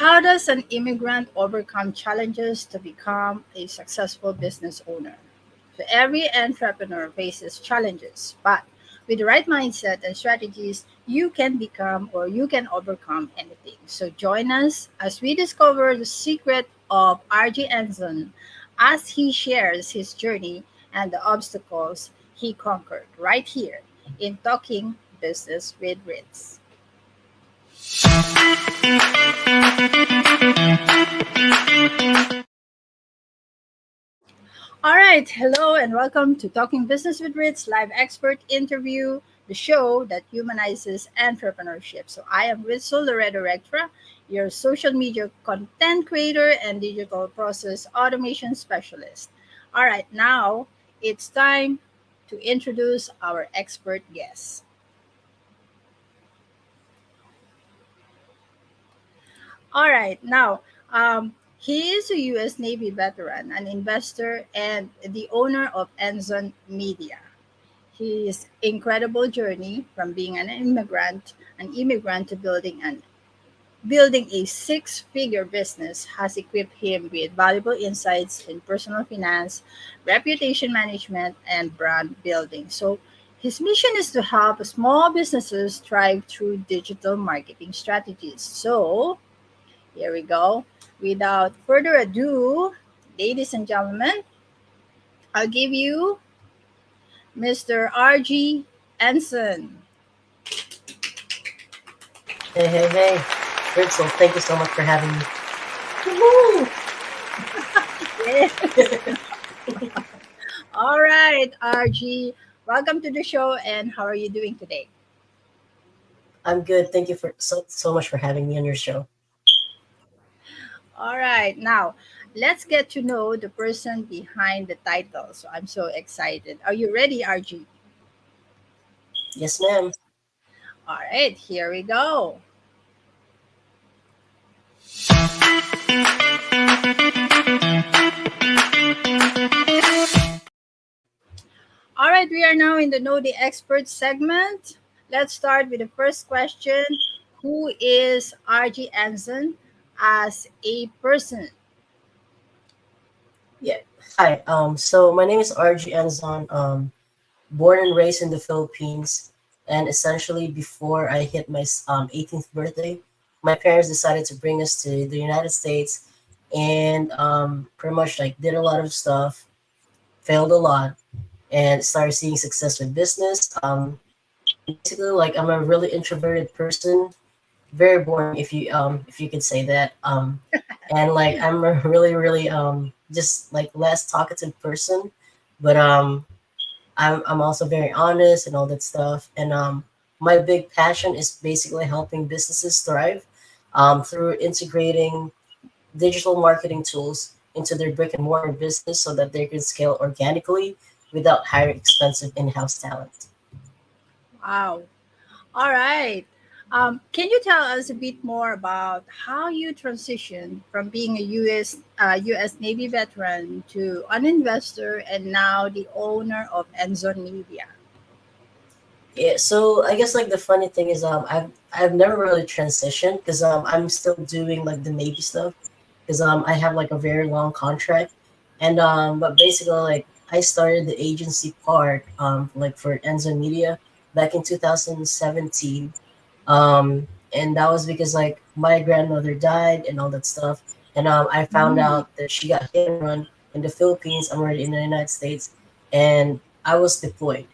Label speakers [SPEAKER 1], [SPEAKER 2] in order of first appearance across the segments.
[SPEAKER 1] How does an immigrant overcome challenges to become a successful business owner? So every entrepreneur faces challenges, but with the right mindset and strategies, you can become or you can overcome anything. So join us as we discover the secret of Rg Enzon as he shares his journey and the obstacles he conquered right here in Talking Business with Ritz. All right, hello and welcome to Talking Business with Ritz live expert interview, the show that humanizes entrepreneurship. So I am Ritzel, the Rectra, your social media content creator and digital process automation specialist. All right, now it's time to introduce our expert guest. All right, now he is a U.S. Navy veteran, an investor, and the owner of Enzon Media. His incredible journey from being an immigrant to building a six-figure business has equipped him with valuable insights in personal finance, reputation management, and brand building. So his mission is to help small businesses thrive through digital marketing strategies. So here we go. Without further ado, ladies and gentlemen, I'll give you Mr. Rg Enzon.
[SPEAKER 2] Hey, hey, hey. Ritzel, thank you so much for having me. Woohoo!
[SPEAKER 1] Yes. All right, RG. Welcome to the show. And how are you doing today?
[SPEAKER 2] I'm good. Thank you for so much for having me on your show.
[SPEAKER 1] All right. Now, let's get to know the person behind the title. So I'm so excited. Are you ready, RG?
[SPEAKER 2] Yes, ma'am.
[SPEAKER 1] All right. Here we go. All right. We are now in the Know the Expert segment. Let's start with the first question. Who is RG Anson as a person?
[SPEAKER 2] Yeah. Hi. So my name is Rg Enzon. Born and raised in the Philippines, and essentially before I hit my 18th birthday, my parents decided to bring us to the United States, and pretty much like did a lot of stuff, failed a lot, and started seeing success with business. Basically, like I'm a really introverted person, very boring if you could say that, and like I'm a really just like less talkative person, but I'm also very honest and all that stuff, and my big passion is basically helping businesses thrive through integrating digital marketing tools into their brick and mortar business so that they can scale organically without hiring expensive in-house talent.
[SPEAKER 1] Wow. All right. Can you tell us a bit more about how you transitioned from being a U.S. Navy veteran to an investor and now the owner of Enzon Media?
[SPEAKER 2] Yeah, so I guess like the funny thing is I've never really transitioned because I'm still doing like the Navy stuff because I have like a very long contract, and but basically like I started the agency part like for Enzo Media back in 2017, and that was because like my grandmother died and all that stuff, and I found
[SPEAKER 1] Mm.
[SPEAKER 2] out that she got hit and run in the Philippines. I'm already in the United States, and I was deployed.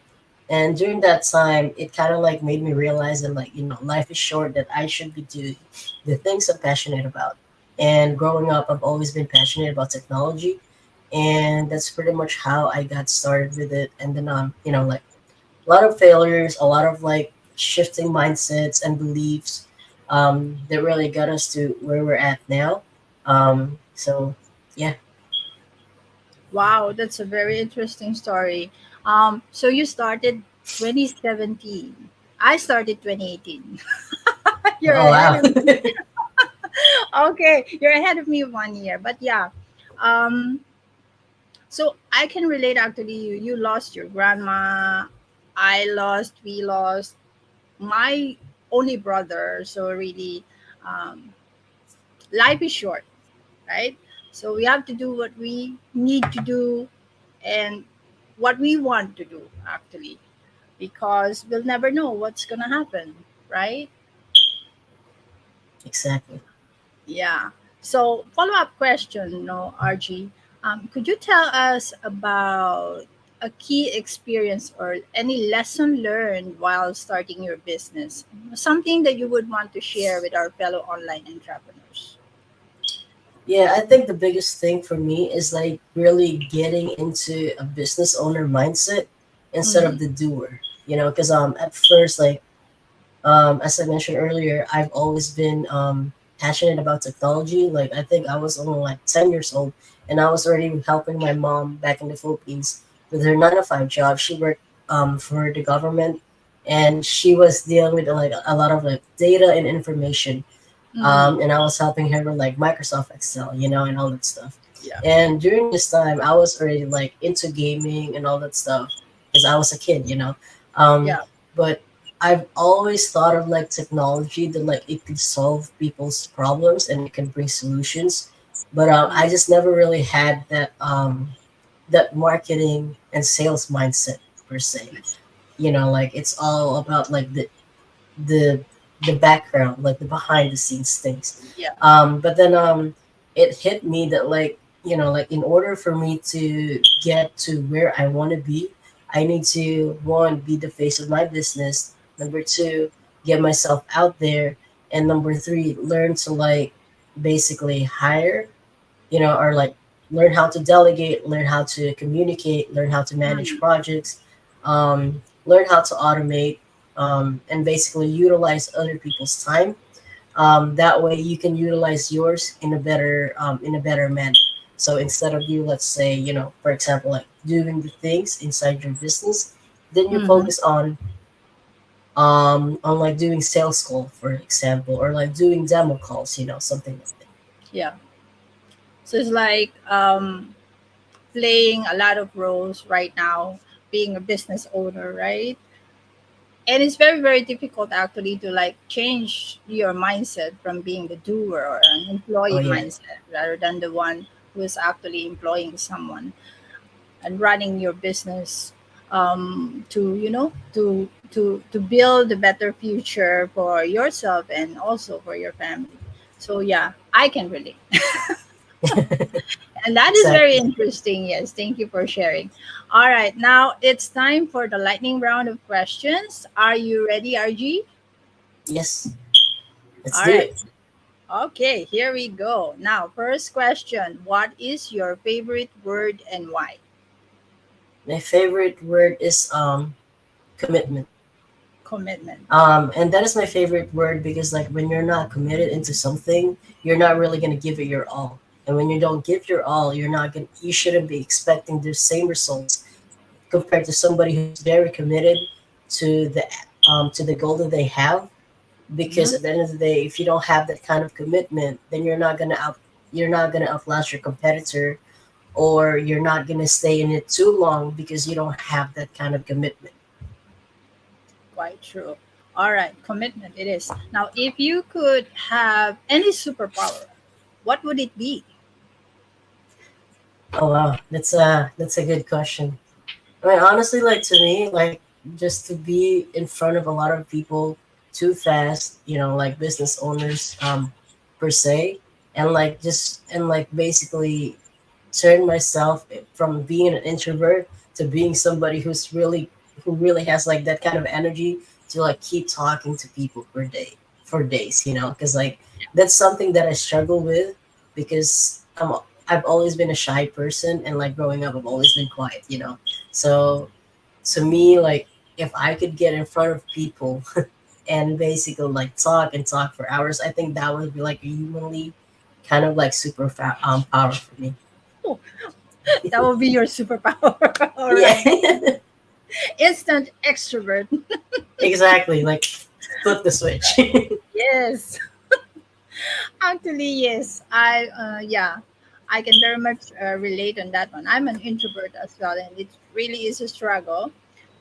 [SPEAKER 2] And during that time, it kind of like made me realize that like life is short, that I should be doing the things I'm passionate about. And growing up, I've always been passionate about technology, and that's pretty much how I got started with it. And then like a lot of failures, a lot of like shifting mindsets and beliefs that really got us to where we're at now. So yeah.
[SPEAKER 1] Wow, that's a very interesting story. So you started 2017. I started 2018. You're
[SPEAKER 2] Oh
[SPEAKER 1] ahead
[SPEAKER 2] wow.
[SPEAKER 1] of me. Okay, you're ahead of me 1 year. But yeah, um, so I can relate actually. You lost your grandma. We lost my only brother. So really, um, Life is short, right? So we have to do what we need to do and what we want to do, actually, because we'll never know what's going to happen, right?
[SPEAKER 2] Exactly.
[SPEAKER 1] Yeah. So, follow up question, no, RG. Could you tell us about a key experience or any lesson learned while starting your business? Something that you would want to share with our fellow online entrepreneurs.
[SPEAKER 2] Yeah, I think the biggest thing for me is like really getting into a business owner mindset instead
[SPEAKER 1] Mm-hmm.
[SPEAKER 2] of the doer. Because at first, like as I mentioned earlier, I've always been passionate about technology. Like I think I was only like 10 years old, and I was already helping my mom back in the Philippines with her 9 to 5 job. She worked for the government, and she was dealing with like a lot of like data and information,
[SPEAKER 1] Mm-hmm.
[SPEAKER 2] and I was helping her with like Microsoft Excel, and all that stuff.
[SPEAKER 1] Yeah.
[SPEAKER 2] And during this time, I was already like into gaming and all that stuff because I was a kid. Um,
[SPEAKER 1] Yeah.
[SPEAKER 2] but I've always thought of like technology that like it could solve people's problems and it can bring solutions. But I
[SPEAKER 1] Mm-hmm.
[SPEAKER 2] just never really had that marketing and sales mindset per se. Like it's all about like the the background, like the behind the scenes things.
[SPEAKER 1] Yeah.
[SPEAKER 2] But then it hit me that like like in order for me to get to where I want to be, I need to one be the face of my business. Number two, get myself out there, and number three, learn to like basically hire or like learn how to delegate, learn how to communicate, learn how to manage
[SPEAKER 1] Mm-hmm.
[SPEAKER 2] projects, learn how to automate, and basically utilize other people's time. That way, you can utilize yours in a better manner. So instead of you, let's say, for example, like doing the things inside your business, then you
[SPEAKER 1] Mm-hmm.
[SPEAKER 2] focus on like doing sales call, for example, or like doing demo calls, something like that.
[SPEAKER 1] Yeah. So it's like playing a lot of roles right now, being a business owner, right? And it's very very difficult actually to like change your mindset from being the doer or an
[SPEAKER 2] Oh
[SPEAKER 1] employee
[SPEAKER 2] yeah.
[SPEAKER 1] mindset rather than the one who is actually employing someone and running your business, to to build a better future for yourself and also for your family. So yeah, I can relate. And that is very
[SPEAKER 2] Exactly.
[SPEAKER 1] interesting. Yes, thank you for sharing. All right, now it's time for the lightning round of questions. Are you ready, RG?
[SPEAKER 2] Yes. Let's
[SPEAKER 1] All
[SPEAKER 2] do
[SPEAKER 1] right.
[SPEAKER 2] it.
[SPEAKER 1] Okay, here we go. Now, first question. What is your favorite word and why?
[SPEAKER 2] My favorite word is commitment.
[SPEAKER 1] Commitment.
[SPEAKER 2] And that is my favorite word because like when you're not committed into something, you're not really gonna give it your all. And when you don't give your all, you shouldn't be expecting the same results compared to somebody who's very committed to the goal that they have. Because
[SPEAKER 1] Mhm.
[SPEAKER 2] at the end of the day, if you don't have that kind of commitment, then you're not gonna outlast your competitor, or you're not gonna stay in it too long because you don't have that kind of commitment.
[SPEAKER 1] Quite true. All right, commitment it is. Now, if you could have any superpower, what would it be?
[SPEAKER 2] Oh wow, that's a good question. I mean, honestly, like to me, like just to be in front of a lot of people too fast, like business owners, per se, and like basically turn myself from being an introvert to being somebody who really has like that kind of energy to like keep talking to people for days, because like that's something that I struggle with because I've always been a shy person, and like growing up I've always been quiet, so to me, like if I could get in front of people and basically like talk and talk for hours, I think that would be like a humanly kind of like power for me.
[SPEAKER 1] Oh, that would be your superpower. All
[SPEAKER 2] Yeah.
[SPEAKER 1] right. Instant extrovert.
[SPEAKER 2] Exactly. Like flip the switch.
[SPEAKER 1] Yes. Actually, yes. Yeah, I can very much relate on that one. I'm an introvert as well, and it really is a struggle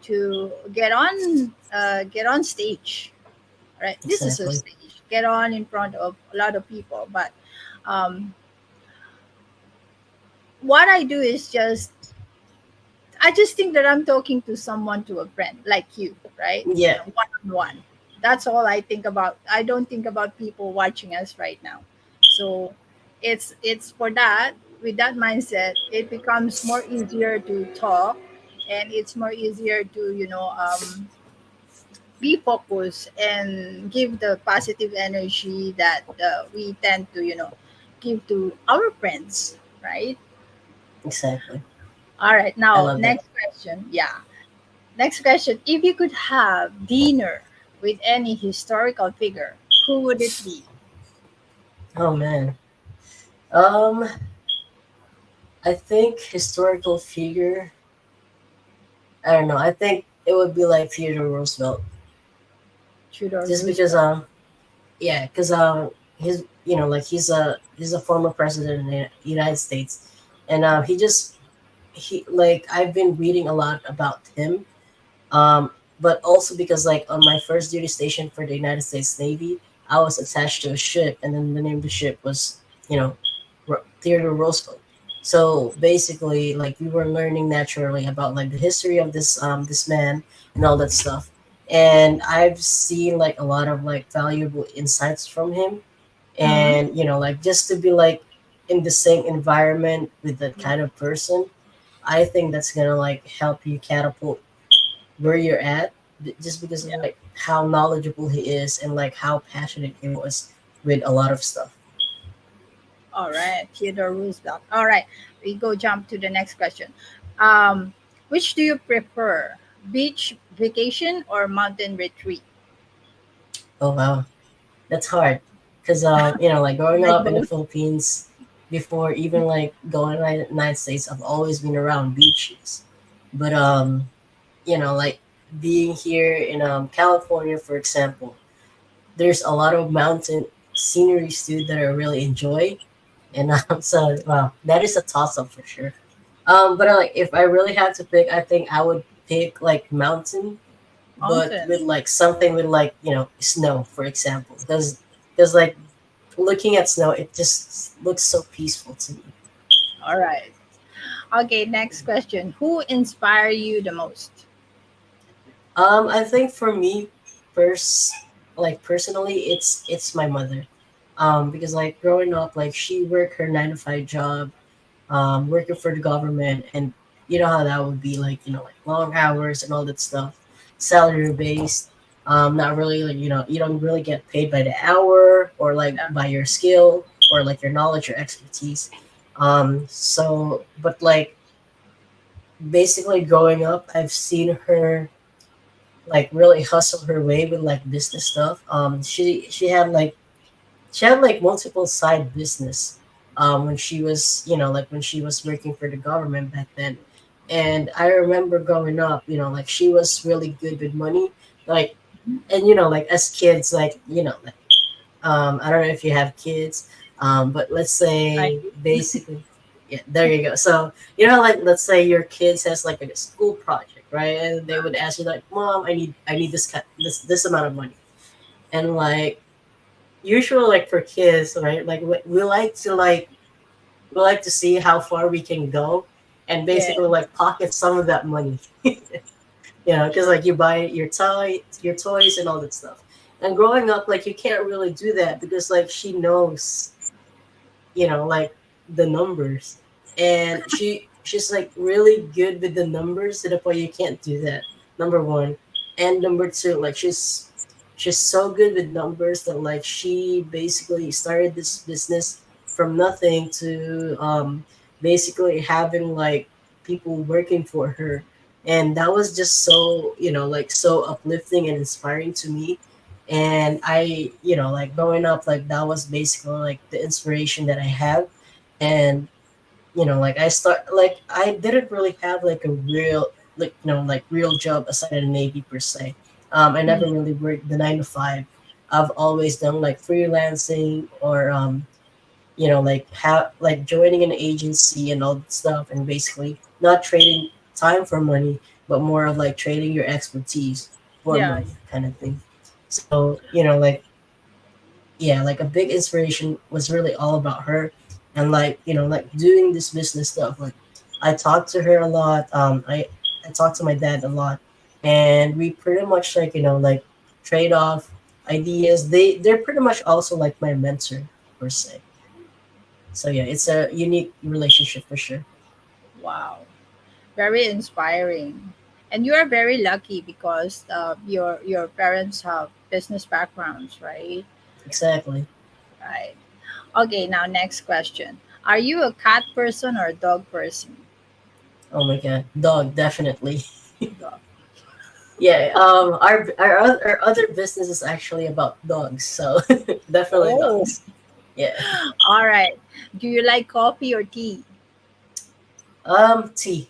[SPEAKER 1] to get on stage. Right, this is a
[SPEAKER 2] Exactly.
[SPEAKER 1] stage. Get on in front of a lot of people, but Um, what I do is just I just think that I'm talking to someone, to a friend like you, right?
[SPEAKER 2] Yeah,
[SPEAKER 1] One on one. That's all I think about. I don't think about people watching us right now. So it's for that, with that mindset, it becomes more easier to talk, and it's more easier to, be focused and give the positive energy that we tend to, give to our friends, right?
[SPEAKER 2] exactly.
[SPEAKER 1] All right,
[SPEAKER 2] I
[SPEAKER 1] now
[SPEAKER 2] love that.
[SPEAKER 1] next question. Yeah. Next question. If you could have dinner with any historical figure, who would it be?
[SPEAKER 2] Oh man. Um, I think historical figure. I don't know. I think it would be like Theodore Roosevelt,
[SPEAKER 1] Theodore
[SPEAKER 2] just because
[SPEAKER 1] Roosevelt.
[SPEAKER 2] yeah, because his like he's a former president in the United States, and he like I've been reading a lot about him. Um, but also because like on my first duty station for the United States Navy, I was attached to a ship, and then the name of the ship was you know Theodore Roosevelt. So basically, like we were learning naturally about like the history of this man and all that stuff. And I've seen like a lot of like valuable insights from him.
[SPEAKER 1] Mm-hmm.
[SPEAKER 2] And like just to be like in the same environment with that
[SPEAKER 1] Yeah.
[SPEAKER 2] kind of person, I think that's gonna like help you catapult where you're at, just because of
[SPEAKER 1] Yeah.
[SPEAKER 2] like how knowledgeable he is and like how passionate he was with a lot of stuff.
[SPEAKER 1] All right. Theodore Roosevelt. All right. We go jump to the next question. Um, which do you prefer? Beach vacation or mountain retreat?
[SPEAKER 2] Oh wow, that's hard because like growing
[SPEAKER 1] Like
[SPEAKER 2] up in the
[SPEAKER 1] both.
[SPEAKER 2] Philippines, before even like going to the United States, I've always been around beaches. But like being here in California, for example, there's a lot of mountain sceneries too that I really enjoy. And so wow, that is a toss up for sure. But like if I really had to pick, I think I would pick like mountain, but
[SPEAKER 1] Mountain.
[SPEAKER 2] with like something with like snow, for example, because like looking at snow, it just looks so peaceful to me.
[SPEAKER 1] All right. Okay. Next question. Who inspire you the most?
[SPEAKER 2] I think for me, personally, it's my mother, because like growing up, like she worked her 9 to 5 job, working for the government, and you know how that would be like, like long hours and all that stuff, salary based, not really like, you don't really get paid by the hour or like
[SPEAKER 1] Yeah.
[SPEAKER 2] by your skill or like your knowledge or expertise. So, but like basically growing up, I've seen her like really hustle her way with like business stuff. She had like multiple side business when she was like when she was working for the government back then. And I remember growing up, like she was really good with money, like, and like as kids, like like I don't know if you have kids, but let's
[SPEAKER 1] I
[SPEAKER 2] say
[SPEAKER 1] do.
[SPEAKER 2] basically, yeah, there you go. So like let's say your kids has like a school project, right? And they would ask you like, "Mom, I need this amount of money," and like usually like for kids, right? Like we like to see how far we can go, and
[SPEAKER 1] Yeah.
[SPEAKER 2] basically like pocket some of that money, because like you buy your toys and all that stuff. And growing up, like you can't really do that because like she knows, like the numbers, and she's like really good with the numbers to the point you can't do that. Number one, and number two, like she's so good with numbers that like she basically started this business from nothing to basically having like people working for her, and that was just so like so uplifting and inspiring to me. And I like growing up, like that was basically like the inspiration that I have. And like I didn't really have like a real like like real job aside of the Navy per se. I never
[SPEAKER 1] Mm.
[SPEAKER 2] really worked the 9 to 5. I've always done like freelancing or like how like joining an agency and all that stuff, and basically not trading time for money, but more of like trading your expertise for
[SPEAKER 1] Yeah.
[SPEAKER 2] money kind of thing. So like yeah, like a big inspiration was really all about her, and like like doing this business stuff. Like I talked to her a lot. I talked to my dad a lot, and we pretty much like like trade off ideas. They're pretty much also like my mentor per se. So yeah, it's a unique relationship for sure.
[SPEAKER 1] Wow, very inspiring. And you are very lucky because your parents have business backgrounds, right?
[SPEAKER 2] Exactly.
[SPEAKER 1] Right. Okay, now next question. Are you a cat person or a dog person?
[SPEAKER 2] Oh my god, dog definitely.
[SPEAKER 1] Dog.
[SPEAKER 2] Yeah, our other business is actually about dogs, so definitely
[SPEAKER 1] Oh,
[SPEAKER 2] dogs. Yeah.
[SPEAKER 1] all right. Do you like coffee or tea?
[SPEAKER 2] Tea.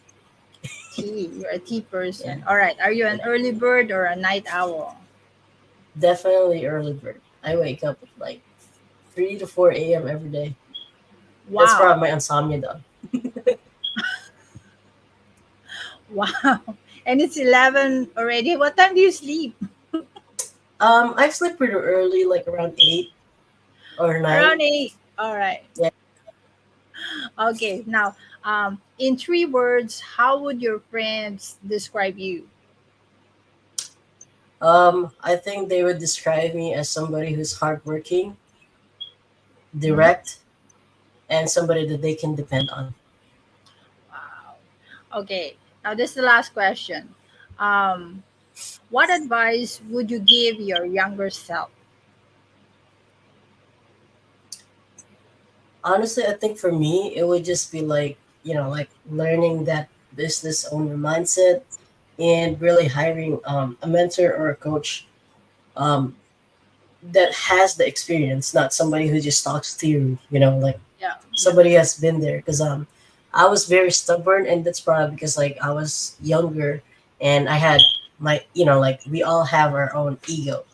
[SPEAKER 1] Tea. You're a tea
[SPEAKER 2] Yeah,
[SPEAKER 1] person. All right. Are you
[SPEAKER 2] yeah,
[SPEAKER 1] an early bird or a night owl?
[SPEAKER 2] definitely early bird. I wake up at like 3 to 4 a.m. every day. That's
[SPEAKER 1] Wow.
[SPEAKER 2] probably my insomnia dog.
[SPEAKER 1] Wow. And it's 11 already. What time do you sleep?
[SPEAKER 2] I sleep pretty early, like around 8 or 9.
[SPEAKER 1] Around 8. All right.
[SPEAKER 2] Yeah.
[SPEAKER 1] Okay. Now, in 3 words, how would your friends describe you?
[SPEAKER 2] I think they would describe me as somebody who's hardworking,
[SPEAKER 1] Mhm.
[SPEAKER 2] direct, and somebody that they can depend on.
[SPEAKER 1] Wow. Okay. Now, this is the last question. Um, what advice would you give your younger self?
[SPEAKER 2] Honestly, I think for me, it would just be like, like learning that business owner mindset and really hiring a mentor or a coach um, that has the experience, not somebody who just talks to you, like
[SPEAKER 1] Yeah. Yeah.
[SPEAKER 2] somebody has been there. Because I was very stubborn, and that's probably because like I was younger and I had my, like we all have our own ego.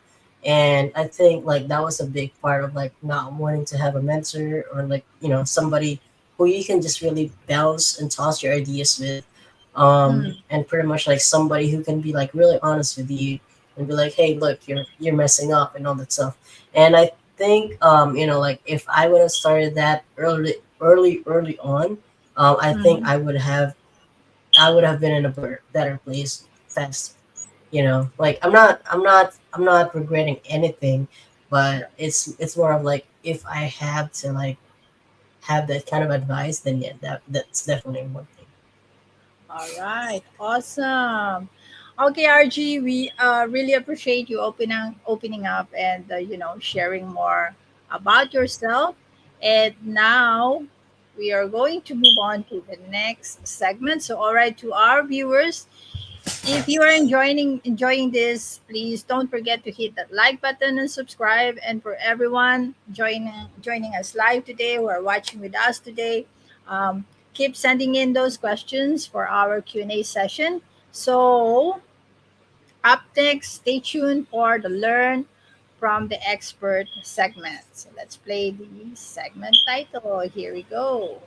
[SPEAKER 2] And I think like that was a big part of like not wanting to have a mentor or like somebody who you can just really bounce and toss your ideas with,
[SPEAKER 1] Mm,
[SPEAKER 2] and pretty much like somebody who can be like really honest with you and be like, hey, look, you're messing up and all that stuff. And I think like if I would have started that early on, I think
[SPEAKER 1] mm,
[SPEAKER 2] I would have been in a better place faster. Like I'm not regretting anything, but
[SPEAKER 1] right.
[SPEAKER 2] it's more of like if I have to like have that kind of advice, then yeah, that's definitely one thing.
[SPEAKER 1] All right. Awesome. Okay, RG, we really appreciate you opening up and sharing more about yourself. And now we are going to move on to the next segment. So, all right, to our viewers, if you are enjoying this, please don't forget to hit that like button and subscribe. And for everyone joining us live today, who are watching with us today, um, keep sending in those questions for our Q&A session. So up next, stay tuned for the Learn from the Expert segment. So let's play the segment title. Here we go.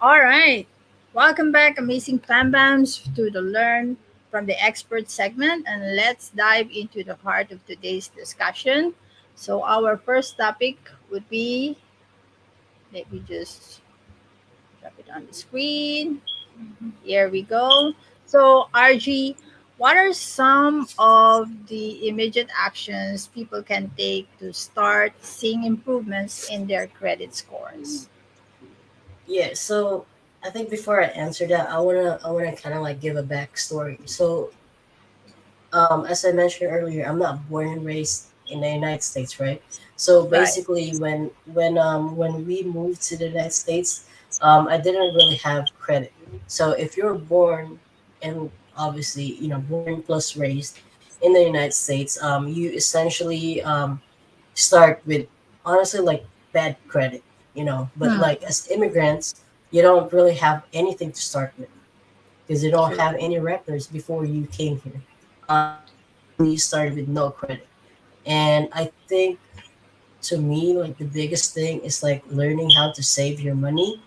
[SPEAKER 1] All right. Welcome back, amazing Fam Bams, to the Learn from the Expert segment. And let's dive into the heart of today's discussion. So, our first topic would be, let me just drop it on the screen. Here we go. So, RG, what are some of the immediate actions people can take to start seeing improvements in their credit scores?
[SPEAKER 2] Yeah, so I think before I answer that, I wanna kind of like give a backstory. So as I mentioned earlier, I'm not born and raised in the United States, right? So
[SPEAKER 1] Right.
[SPEAKER 2] basically, when we moved to the United States, I didn't really have credit. So if you're born and obviously born plus raised in the United States, you essentially start with honestly like bad credit, But
[SPEAKER 1] Hmm.
[SPEAKER 2] like as immigrants, you don't really have anything to start with because you don't
[SPEAKER 1] True.
[SPEAKER 2] have any records before you came here. Basically, you started with no credit, and I think to me, like the biggest thing is like learning how to save your money,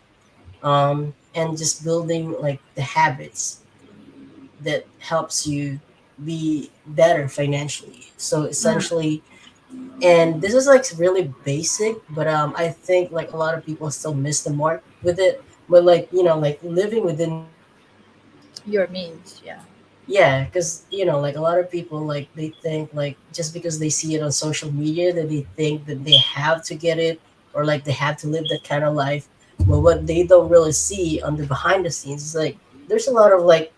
[SPEAKER 2] and just building like the habits. that helps you be better financially. So
[SPEAKER 1] Mm,
[SPEAKER 2] essentially, and this is like really basic, but I think like a lot of people still miss the mark with it. But like like living within your means,
[SPEAKER 1] your means, yeah.
[SPEAKER 2] yeah, because like a lot of people like they think like just because they see it on social media that they think that they have to get it or like they have to live that kind of life. But what they don't really see on the behind the scenes is like there's a lot of like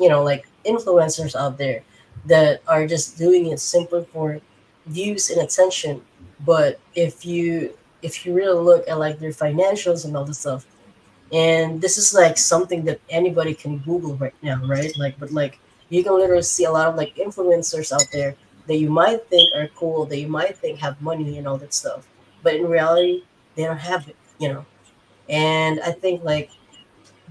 [SPEAKER 2] like influencers out there that are just doing it simply for views and attention. But if you really look at like their financials and all this stuff, and this is like something that anybody can Google right now, right? Like, but like you can literally see a lot of like influencers out there that you might think are cool, that you might think have money and all that stuff, but in reality, they don't have it. And I think like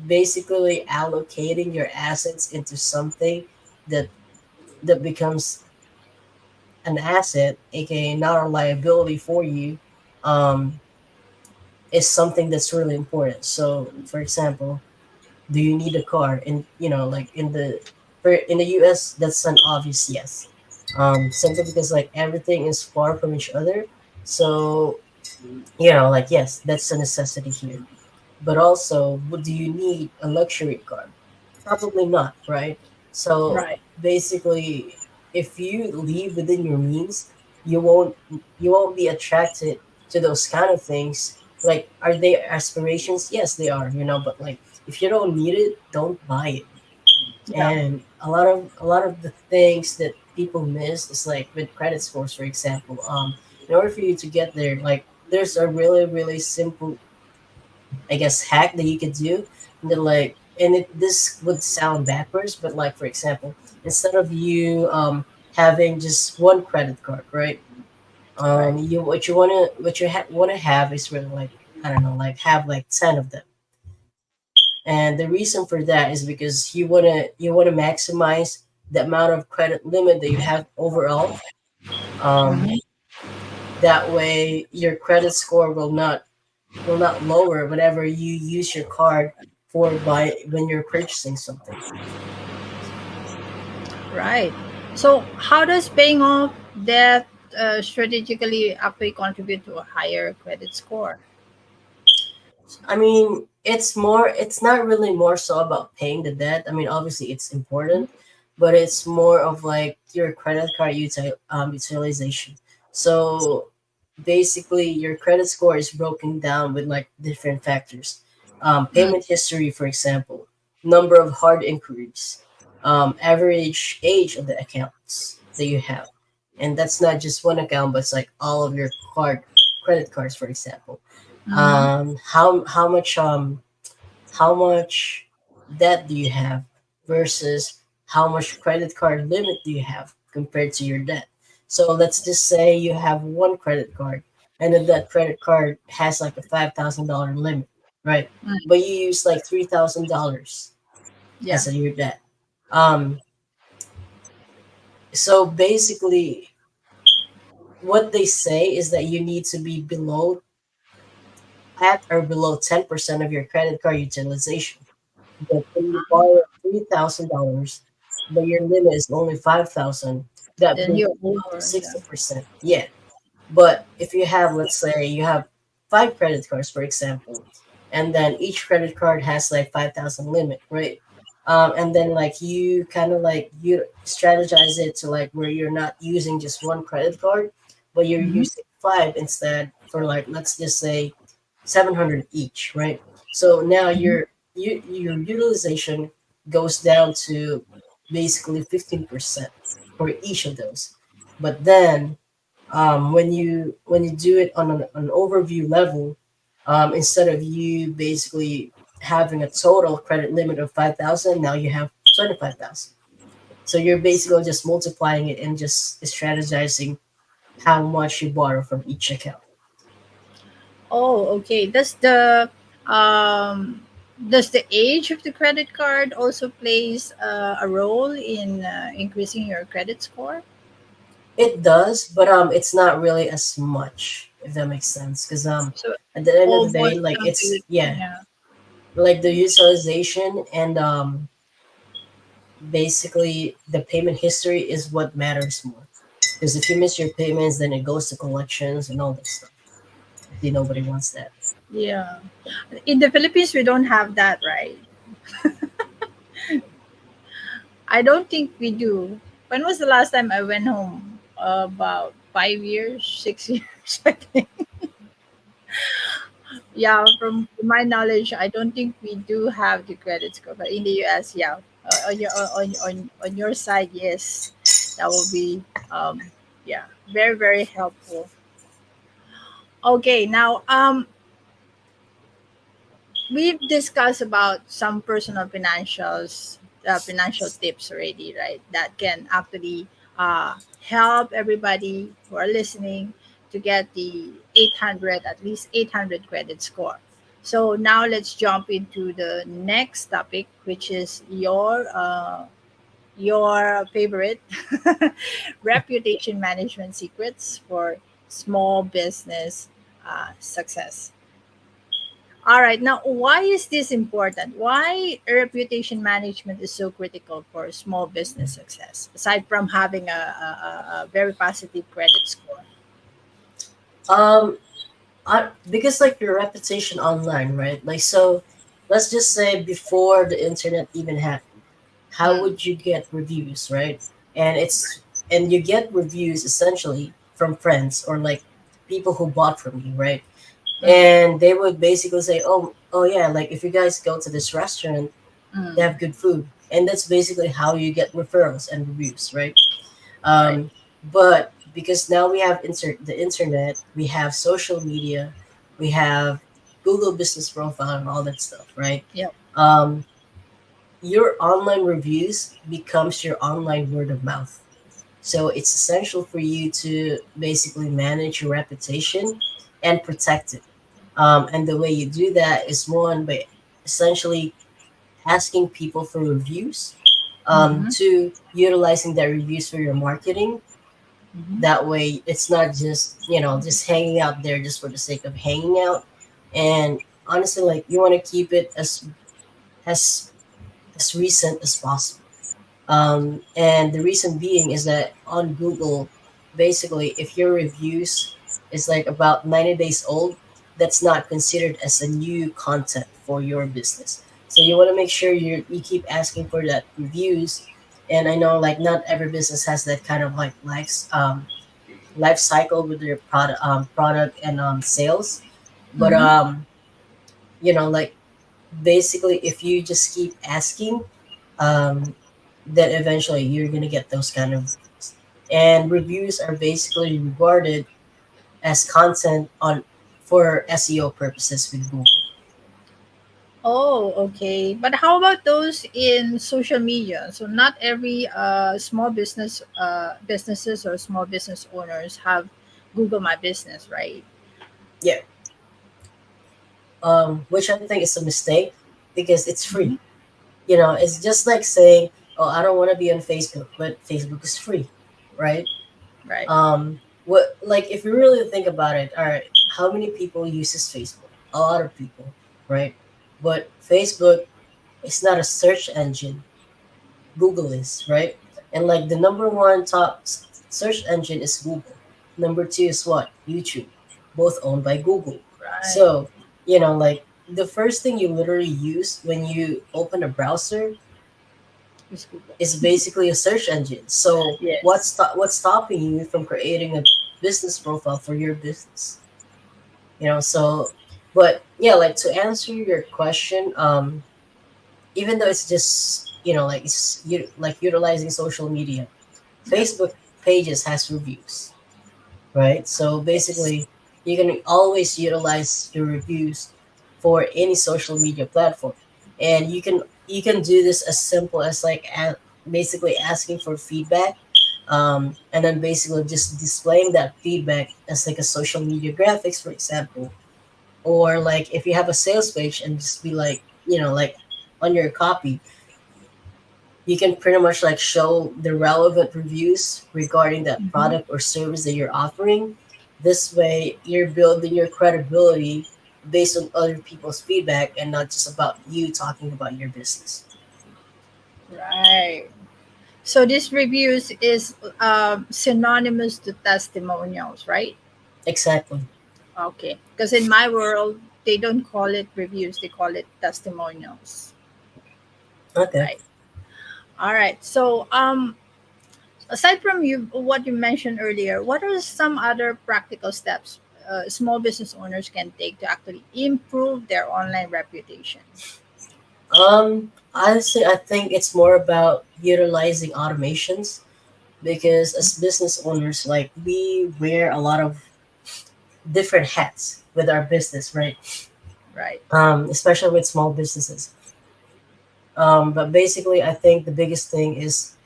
[SPEAKER 2] basically allocating your assets into something that becomes an asset, aka not a liability for you, um, is something that's really important. So, for example, do you need a car? And like in the US, that's an obvious yes. Simply because like everything is far from each other. So like yes, that's a necessity here. But also, do you need a luxury car? Probably not, right? So
[SPEAKER 1] Right.
[SPEAKER 2] basically, if you live within your means, you won't be attracted to those kind of things. Like, are they aspirations? Yes, they are. But like, if you don't need it, don't buy it.
[SPEAKER 1] Yeah.
[SPEAKER 2] And a lot of the things that people miss is like with credit scores, for example. In order for you to get there, like, there's a really really simple, I guess, hack that you could do. And then like, and this would sound backwards, but like for example, instead of you having just one credit card, right?
[SPEAKER 1] Right.
[SPEAKER 2] You what you want to have is really like, I don't know, like have like 10 of them. And the reason for that is because you want to maximize the amount of credit limit that you have overall. Um,
[SPEAKER 1] Hmm.
[SPEAKER 2] that way your credit score will not lower whenever you use your card for buy when you're purchasing something.
[SPEAKER 1] Right. So, how does paying off debt strategically actually contribute to a higher credit score?
[SPEAKER 2] I mean, it's not really more so about paying the debt. I mean, obviously it's important, but it's more of like your credit card utilization. So basically, your credit score is broken down with like different factors.
[SPEAKER 1] Mm,
[SPEAKER 2] Payment history, for example, number of hard inquiries, average age of the accounts that you have, and that's not just one account, but it's like all of your credit cards, for example.
[SPEAKER 1] mhm.
[SPEAKER 2] How much debt do you have versus how much credit card limit do you have compared to your debt. So let's just say you have one credit card, and then that credit card has like a $5,000 limit, right?
[SPEAKER 1] Mm,
[SPEAKER 2] But you use like $3,000
[SPEAKER 1] yeah.
[SPEAKER 2] as your debt. um so basically, what they say is that you need to be at or below 10% of your credit card utilization. But when you borrow $3,000, but your limit is only 5,000, that
[SPEAKER 1] Then
[SPEAKER 2] brings
[SPEAKER 1] you're
[SPEAKER 2] you up to
[SPEAKER 1] over. Yeah.
[SPEAKER 2] 60%. Yeah. But if you have, let's say, you have five credit cards, for example, and then each credit card has like 5,000 limit, right? And then like you kind of like you strategize it to like where you're not using just one credit card, but you're
[SPEAKER 1] Hmm.
[SPEAKER 2] using five instead for like, let's just say 700 each, right? So now your utilization goes down to basically 15% for each of those. But then when you do it on an overview level, instead of you basically having a total credit limit of 5,000, now you have 25,000. So you're basically just multiplying it and just strategizing how much you borrow from each account.
[SPEAKER 1] Oh, okay. Um, does the age of the credit card also plays a role in increasing your credit score?
[SPEAKER 2] It does, but it's not really as much, if that makes sense. Because
[SPEAKER 1] So
[SPEAKER 2] at the end of the day,
[SPEAKER 1] almost
[SPEAKER 2] like it's, yeah,
[SPEAKER 1] yeah.
[SPEAKER 2] like the utilization and basically the payment history is what matters more. Because if you miss your payments, then it goes to collections and all that stuff. See, nobody wants that.
[SPEAKER 1] Yeah. In the Philippines, we don't have that, right? I don't think we do. When was the last time I went home? About 5 years, 6 years, I think. Yeah, from my knowledge, I don't think we do have the credit score. But in the US, yeah, on your side, yes, that will be yeah, very very helpful. Okay, now we've discussed about some personal financial tips already, right? That can actually help everybody who are listening to get the 800, at least 800 credit score. So now let's jump into the next topic, which is your favorite reputation management secrets for small business success. All right. Now, why is this important? Why reputation management is so critical for small business success, aside from having a very positive credit score?
[SPEAKER 2] Um, because like your reputation online, right? Like so, let's just say before the internet even happened, how
[SPEAKER 1] Mm,
[SPEAKER 2] would you get reviews, right? And it's and you get reviews essentially from friends or like people who bought from you, right?
[SPEAKER 1] mm,
[SPEAKER 2] And they would basically say, oh yeah, like if you guys go to this restaurant, they
[SPEAKER 1] mm,
[SPEAKER 2] have good food, and that's basically how you get referrals and reviews, right?
[SPEAKER 1] right.
[SPEAKER 2] um, but because now we have the internet, we have social media, we have Google business profile and all that stuff, right?
[SPEAKER 1] Yep.
[SPEAKER 2] um, your online reviews becomes your online word of mouth. So it's essential for you to basically manage your reputation and protect it. And the way you do that is one by essentially asking people for reviews.
[SPEAKER 1] Mm-hmm,
[SPEAKER 2] Two, utilizing that reviews for your marketing.
[SPEAKER 1] mm-hmm,
[SPEAKER 2] That way, it's not just just hanging out there just for the sake of hanging out. And honestly, like you want to keep it as as recent as possible. And the reason being is that on Google, basically, if your reviews is like about 90 days old, that's not considered as a new content for your business. So you want to make sure you keep asking for that reviews. And I know like not every business has that kind of like life cycle with their product and sales, but
[SPEAKER 1] mm-hmm.
[SPEAKER 2] like basically if you just keep asking, um, then eventually you're gonna get those kind of reviews. And reviews are basically rewarded as content on for SEO purposes with Google.
[SPEAKER 1] Oh, okay. But how about those in social media? So not every businesses or small business owners have Google My Business, right?
[SPEAKER 2] Yeah, which I think is a mistake because it's
[SPEAKER 1] Mm-hmm.
[SPEAKER 2] free. It's just like saying, "Oh, I don't want to be on Facebook," but Facebook is free, right?
[SPEAKER 1] Right.
[SPEAKER 2] What like if you really think about it, all right, how many people uses Facebook? A lot of people, right? But Facebook is not a search engine. Google is, right? And like the number one top search engine is Google. Number two is what? YouTube, both owned by Google.
[SPEAKER 1] Right.
[SPEAKER 2] So, like the first thing you literally use when you open a browser
[SPEAKER 1] It's Google.
[SPEAKER 2] is basically a search engine. So,
[SPEAKER 1] Yes.
[SPEAKER 2] what's stopping you from creating a business profile for your business? So, but yeah, like to answer your question, even though it's just like like utilizing social media,
[SPEAKER 1] Yep.
[SPEAKER 2] Facebook pages has reviews, right? So
[SPEAKER 1] Yes.
[SPEAKER 2] basically you can always utilize your reviews for any social media platform, and you can do this as simple as like basically asking for feedback, and then basically just displaying that feedback as like a social media graphics, for example. Or like if you have a sales page and just be like like on your copy, you can pretty much like show the relevant reviews regarding that
[SPEAKER 1] Mm-hmm.
[SPEAKER 2] product or service that you're offering. This way you're building your credibility based on other people's feedback and not just about you talking about your business.
[SPEAKER 1] Right. So this reviews is synonymous to testimonials, right?
[SPEAKER 2] Exactly.
[SPEAKER 1] Okay. Because in my world, they don't call it reviews; they call it testimonials,
[SPEAKER 2] Okay.
[SPEAKER 1] right? All right. So aside from you, what you mentioned earlier, what are some other practical steps small business owners can take to actually improve their online reputation?
[SPEAKER 2] Honestly, I think it's more about utilizing automations because as business owners, like we wear a lot of different hats with our business, right?
[SPEAKER 1] Right.
[SPEAKER 2] Especially with small businesses. But basically, I think the biggest thing is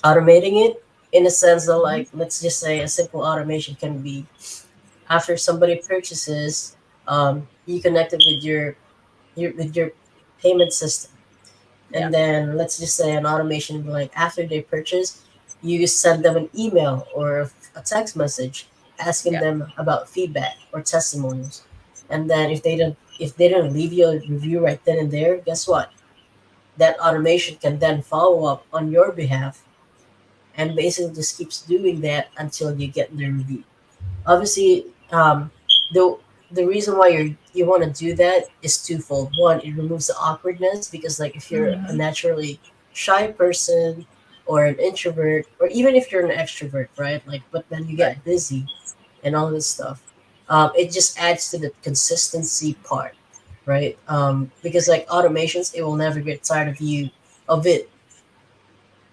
[SPEAKER 2] automating it in a sense that,
[SPEAKER 1] Mhm.
[SPEAKER 2] like, let's just say a simple automation can be after somebody purchases, you connect it with your payment system.
[SPEAKER 1] Yeah.
[SPEAKER 2] And then let's just say an automation would be like after they purchase, you send them an email or a text message asking
[SPEAKER 1] Yeah.
[SPEAKER 2] them about feedback or testimonials. And then if they don't leave you a review right then and there, guess what? That automation can then follow up on your behalf and basically just keeps doing that until you get the review. Obviously, the the reason why you want to do that is twofold. One, it removes the awkwardness because like if you're a
[SPEAKER 1] Hmm.
[SPEAKER 2] naturally shy person or an introvert or even if you're an extrovert, right? Like, but then you
[SPEAKER 1] Right.
[SPEAKER 2] get busy and all this stuff. It just adds to the consistency part, right? Because like automations, it will never get tired of it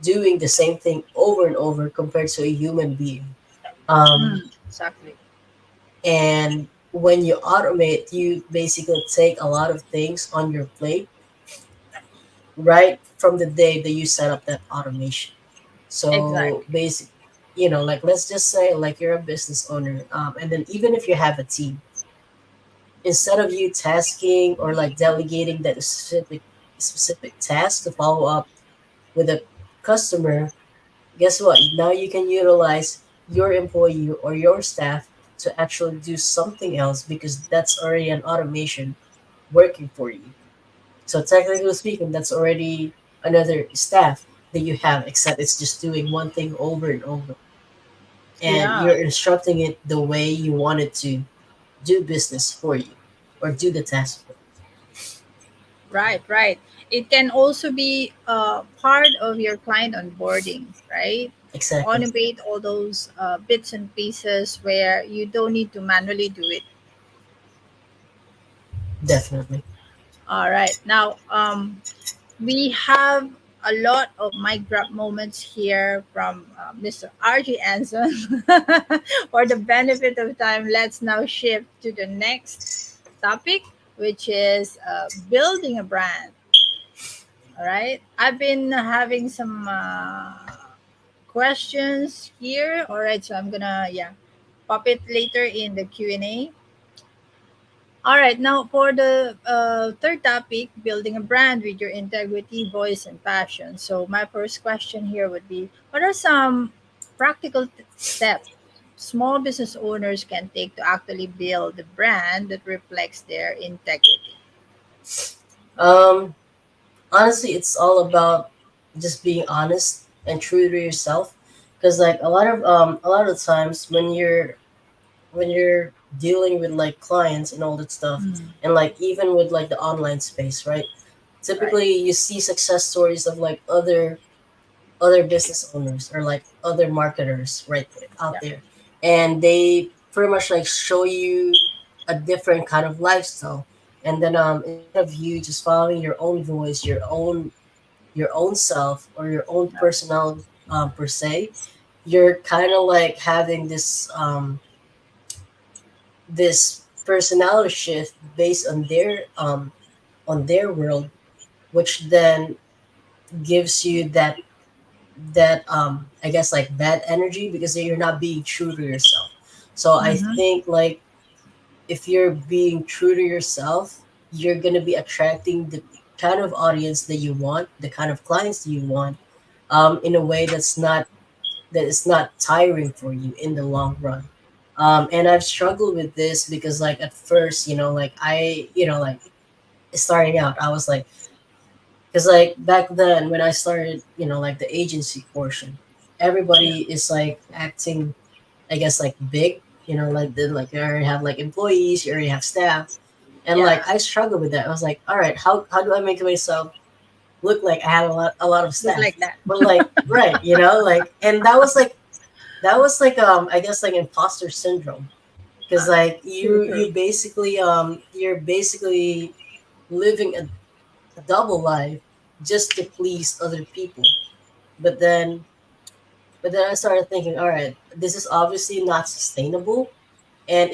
[SPEAKER 2] doing the same thing over and over compared to a human being. Um,
[SPEAKER 1] Exactly.
[SPEAKER 2] And when you automate, you basically take a lot of things on your plate right from the day that you set up that automation. So
[SPEAKER 1] Exactly.
[SPEAKER 2] basic, like let's just say like you're a business owner, and then even if you have a team, instead of you tasking or like delegating that specific task to follow up with a customer, guess what? Now you can utilize your employee or your staff to actually do something else because that's already an automation working for you. So technically speaking, that's already another staff that you have, except it's just doing one thing over and over. And
[SPEAKER 1] Yeah.
[SPEAKER 2] you're instructing it the way you want it to do business for you or do the task for you.
[SPEAKER 1] Right. Right. It can also be part of your client onboarding, right?
[SPEAKER 2] Exactly.
[SPEAKER 1] Automate all those bits and pieces where you don't need to manually do it.
[SPEAKER 2] Definitely.
[SPEAKER 1] All right. Now, we have a lot of mic drop moments here from Mr. Rg Enzon. For the benefit of time, let's now shift to the next topic, which is building a brand. All right. I've been having some questions here. All right. So I'm gonna pop it later in the Q&A. All right, now for the third topic, building a brand with your integrity, voice, and passion. So, my first question here would be what are some practical steps small business owners can take to actually build a brand that reflects their integrity?
[SPEAKER 2] Um, Honestly, it's all about just being honest and true to yourself. Because like a lot of times when you're dealing with like clients and all that stuff,
[SPEAKER 1] Mm,
[SPEAKER 2] and like even with like the online space, right?
[SPEAKER 1] right.
[SPEAKER 2] Typically, you see success stories of like other business owners or like other marketers right there, out
[SPEAKER 1] Yeah.
[SPEAKER 2] there, and they pretty much like show you a different kind of lifestyle. And then instead of you just following your own voice, your own self or your own
[SPEAKER 1] Yeah.
[SPEAKER 2] personality per se, you're kind of like having this personality shift based on their world, which then gives you that I guess like bad energy because you're not being true to yourself. So I
[SPEAKER 1] Mm-hmm.
[SPEAKER 2] think like if you're being true to yourself, you're gonna be attracting the kind of audience that you want, the kind of clients that you want, in a way that is not tiring for you in the long run. And I've struggled with this because like at first, like I, like starting out, I was like Because like back then when I started, like the agency portion,
[SPEAKER 1] Yeah.
[SPEAKER 2] everybody is like acting, I guess, like big, like then like you already have like employees, you already have staff, and like
[SPEAKER 1] Yeah.
[SPEAKER 2] I struggled with that. I was like, all right, how do I make myself look like I have a lot of
[SPEAKER 1] Look
[SPEAKER 2] staff?
[SPEAKER 1] like that.
[SPEAKER 2] But like right, like, and that was like I guess like imposter syndrome, because
[SPEAKER 1] Uh,
[SPEAKER 2] like
[SPEAKER 1] true,
[SPEAKER 2] you
[SPEAKER 1] true.
[SPEAKER 2] you basically you're basically living a double life just to please other people. But then I started thinking, all right, this is obviously not sustainable, and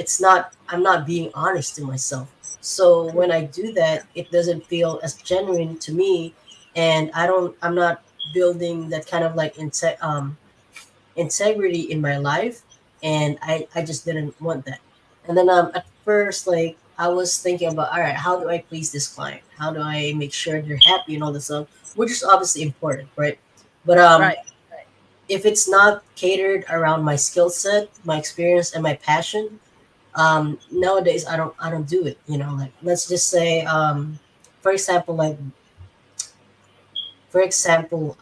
[SPEAKER 2] I'm not being honest to myself. So
[SPEAKER 1] True.
[SPEAKER 2] when I do that, it doesn't feel as genuine to me, and I'm not building that kind of like integrity in my life, and I just didn't want that. And then at first, like I was thinking about, all right, how do I please this client? How do I make sure they're happy and all this stuff, which is obviously important, right? But
[SPEAKER 1] Right. Right.
[SPEAKER 2] if it's not catered around my skill set, my experience, and my passion, nowadays I don't do it. Like let's just say, for example,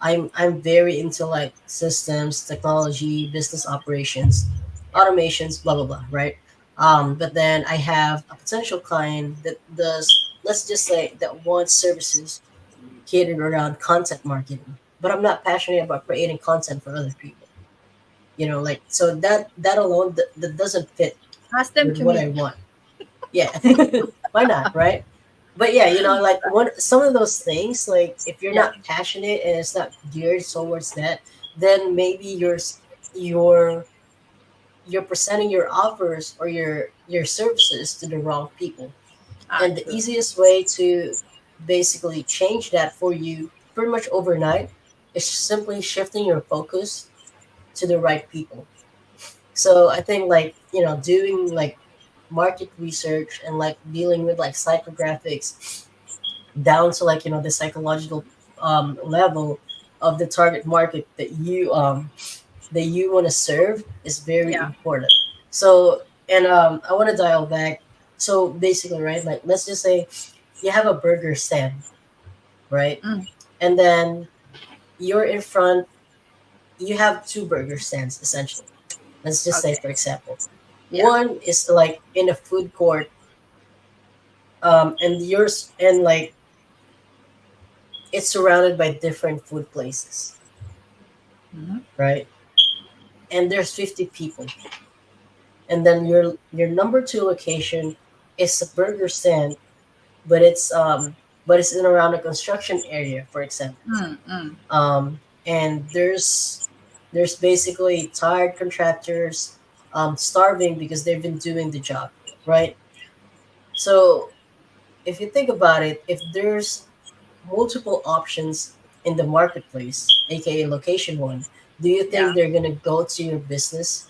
[SPEAKER 2] I'm very into like systems, technology, business operations,
[SPEAKER 1] Yeah.
[SPEAKER 2] automations, blah blah blah, right? But then I have a potential client that does, let's just say, that wants services catered around content marketing, but I'm not passionate about creating content for other people. Like, so that alone, that doesn't fit
[SPEAKER 1] Ask them
[SPEAKER 2] with
[SPEAKER 1] to
[SPEAKER 2] what
[SPEAKER 1] meet
[SPEAKER 2] I
[SPEAKER 1] me.
[SPEAKER 2] want. Yeah, why not, right? But yeah, like some of those things, like if you're
[SPEAKER 1] Yeah.
[SPEAKER 2] not passionate and it's not geared towards that, then maybe you're you're presenting your offers or your services to the wrong people.
[SPEAKER 1] Ah,
[SPEAKER 2] And the
[SPEAKER 1] true.
[SPEAKER 2] easiest way to basically change that for you pretty much overnight is simply shifting your focus to the right people. So I think, like, doing like market research and like dealing with like psychographics down to like the psychological level of the target market that you want to serve is very
[SPEAKER 1] Yeah.
[SPEAKER 2] important. So, and I want to dial back. So basically, right, like let's just say you have a burger stand, right,
[SPEAKER 1] Mm.
[SPEAKER 2] and then you're in front. You have two burger stands essentially. Let's just say,
[SPEAKER 1] Okay.
[SPEAKER 2] for example,
[SPEAKER 1] Yeah.
[SPEAKER 2] one is like in a food court, and yours, and like it's surrounded by different food places,
[SPEAKER 1] Hmm.
[SPEAKER 2] right? And there's 50 people. And then your number two location is a burger stand, but it's in around a construction area, for example.
[SPEAKER 1] Mm. Mm.
[SPEAKER 2] And there's basically tired contractors starving because they've been doing the job, right? So if you think about it, if there's multiple options in the marketplace, aka location one, do you think
[SPEAKER 1] Yeah.
[SPEAKER 2] they're gonna go to your business?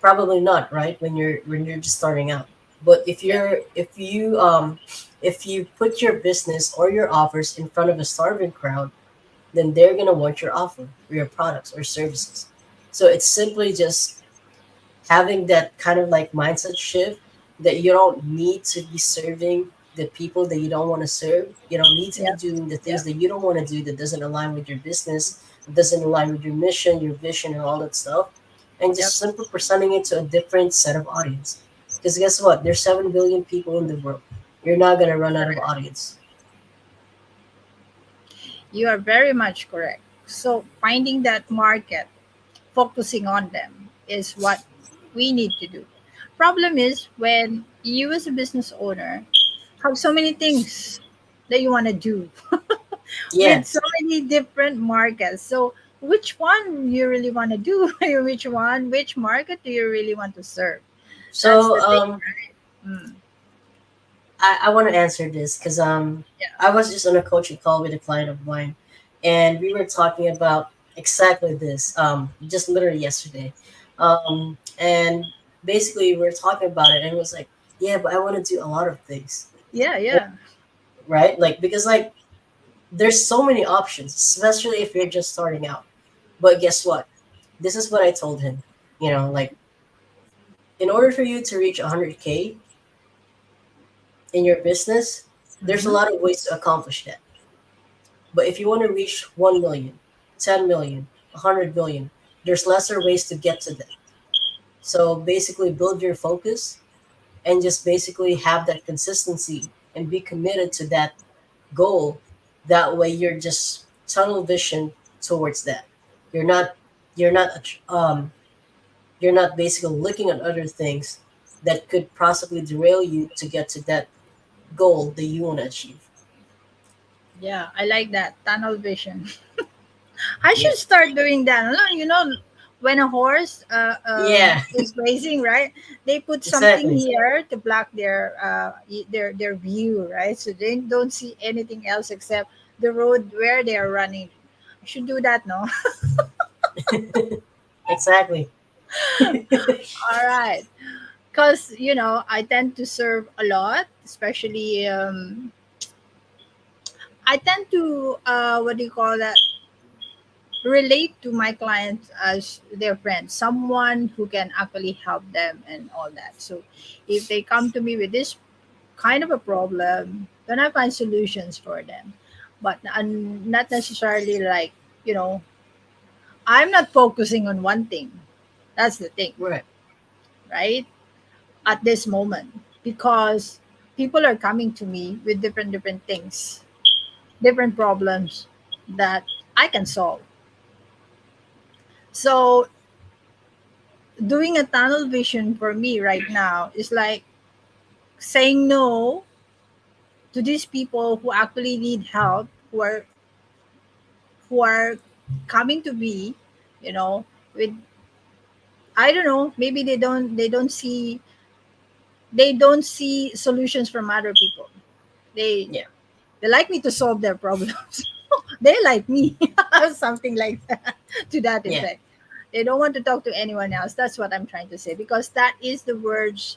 [SPEAKER 2] Probably not, right? When you're just starting out. But if
[SPEAKER 1] Yeah.
[SPEAKER 2] you're if you put your business or your offers in front of a starving crowd, then they're gonna want your offer or your products or services. So it's simply just having that kind of like mindset shift that you don't need to be serving the people that you don't want to serve. You don't need to be
[SPEAKER 1] Yeah.
[SPEAKER 2] doing the
[SPEAKER 1] Yeah.
[SPEAKER 2] things that you don't want to do that doesn't align with your business, doesn't align with your mission, your vision, and all that stuff. And
[SPEAKER 1] Yep.
[SPEAKER 2] just simply presenting it to a different set of audience. Because guess what? There's 7 billion people in the world. You're not going to run out of
[SPEAKER 1] Correct.
[SPEAKER 2] audience.
[SPEAKER 1] You are very much correct. So finding that market, focusing on them is what we need to do. Problem is when you as a business owner have so many things that you want to do
[SPEAKER 2] Yeah.
[SPEAKER 1] with so many different markets. So which one you really want to do? Which market do you really want to serve? That's
[SPEAKER 2] So
[SPEAKER 1] the thing, right? Mm.
[SPEAKER 2] I want to answer this because
[SPEAKER 1] Yeah.
[SPEAKER 2] I was just on a coaching call with a client of mine, and we were talking about exactly this just literally yesterday, and basically we were talking about it, and it was like, yeah, but I want to do a lot of things,
[SPEAKER 1] Yeah. Yeah.
[SPEAKER 2] right? Like, because like there's so many options, especially if you're just starting out. But guess what? This is what I told him. Like, in order for you to reach 100K in your business, there's a
[SPEAKER 1] Hmm.
[SPEAKER 2] lot of ways to accomplish that. But if you want to reach 1 million, 10 million, 100 million, there's lesser ways to get to that. So basically, build your focus and just basically have that consistency and be committed to that goal. That way, you're just tunnel vision towards that. You're not, you're not, you're not basically looking at other things that could possibly derail you to get to that goal that you want to achieve.
[SPEAKER 1] Yeah, I like that tunnel vision. I
[SPEAKER 2] Yeah,
[SPEAKER 1] should start doing that. When a horse
[SPEAKER 2] yeah,
[SPEAKER 1] is racing, right? They put something
[SPEAKER 2] exactly.
[SPEAKER 1] here to block their view, right? So they don't see anything else except the road where they are running. I should do that, no?
[SPEAKER 2] Exactly.
[SPEAKER 1] All right, because I tend to serve a lot, especially I tend to what do you call that? Relate to my clients as their friend, someone who can actually help them and all that. So if they come to me with this kind of a problem, then I find solutions for them. But not necessarily like, you know, I'm not focusing on one thing. That's the thing,
[SPEAKER 2] Right.
[SPEAKER 1] right? At this moment, because people are coming to me with different things, different problems that I can solve. So doing a tunnel vision for me right now is like saying no to these people who actually need help, who are coming to me, you know, with, I don't know, maybe they don't see solutions from other people. They
[SPEAKER 2] Yeah.
[SPEAKER 1] they like me to solve their problems. They like me, something like that, to that
[SPEAKER 2] Yeah.
[SPEAKER 1] effect. They don't want to talk to anyone else. That's what I'm trying to say, because that is the words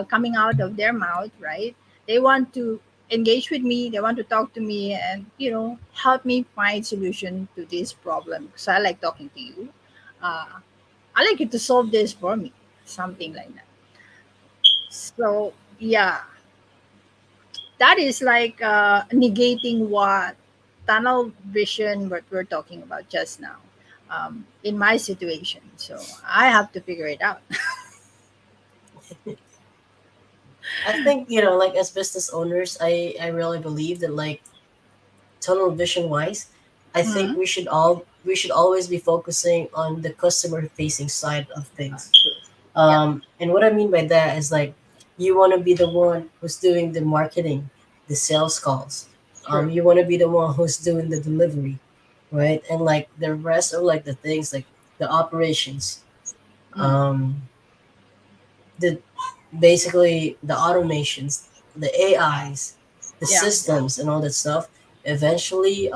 [SPEAKER 1] coming out of their mouth, right? They want to engage with me. They want to talk to me and help me find solution to this problem. Because I like talking to you. Uh, I like you to solve this for me, something like that. So yeah, that is like negating what tunnel vision what we're talking about just now, in my situation. So I have to figure it out.
[SPEAKER 2] I think, like as business owners, I really believe that like tunnel vision wise, I think
[SPEAKER 1] Mhm.
[SPEAKER 2] we should always be focusing on the customer facing side of things.
[SPEAKER 1] True. Yeah.
[SPEAKER 2] And what I mean by that is like you want to be the one who's doing the marketing, the sales calls.
[SPEAKER 1] True.
[SPEAKER 2] You want to be the one who's doing the delivery, right? And like the rest of like the things like the operations,
[SPEAKER 1] Mm.
[SPEAKER 2] um, the basically the automations, the AIs, the
[SPEAKER 1] Yeah.
[SPEAKER 2] systems, and all that stuff. Eventually,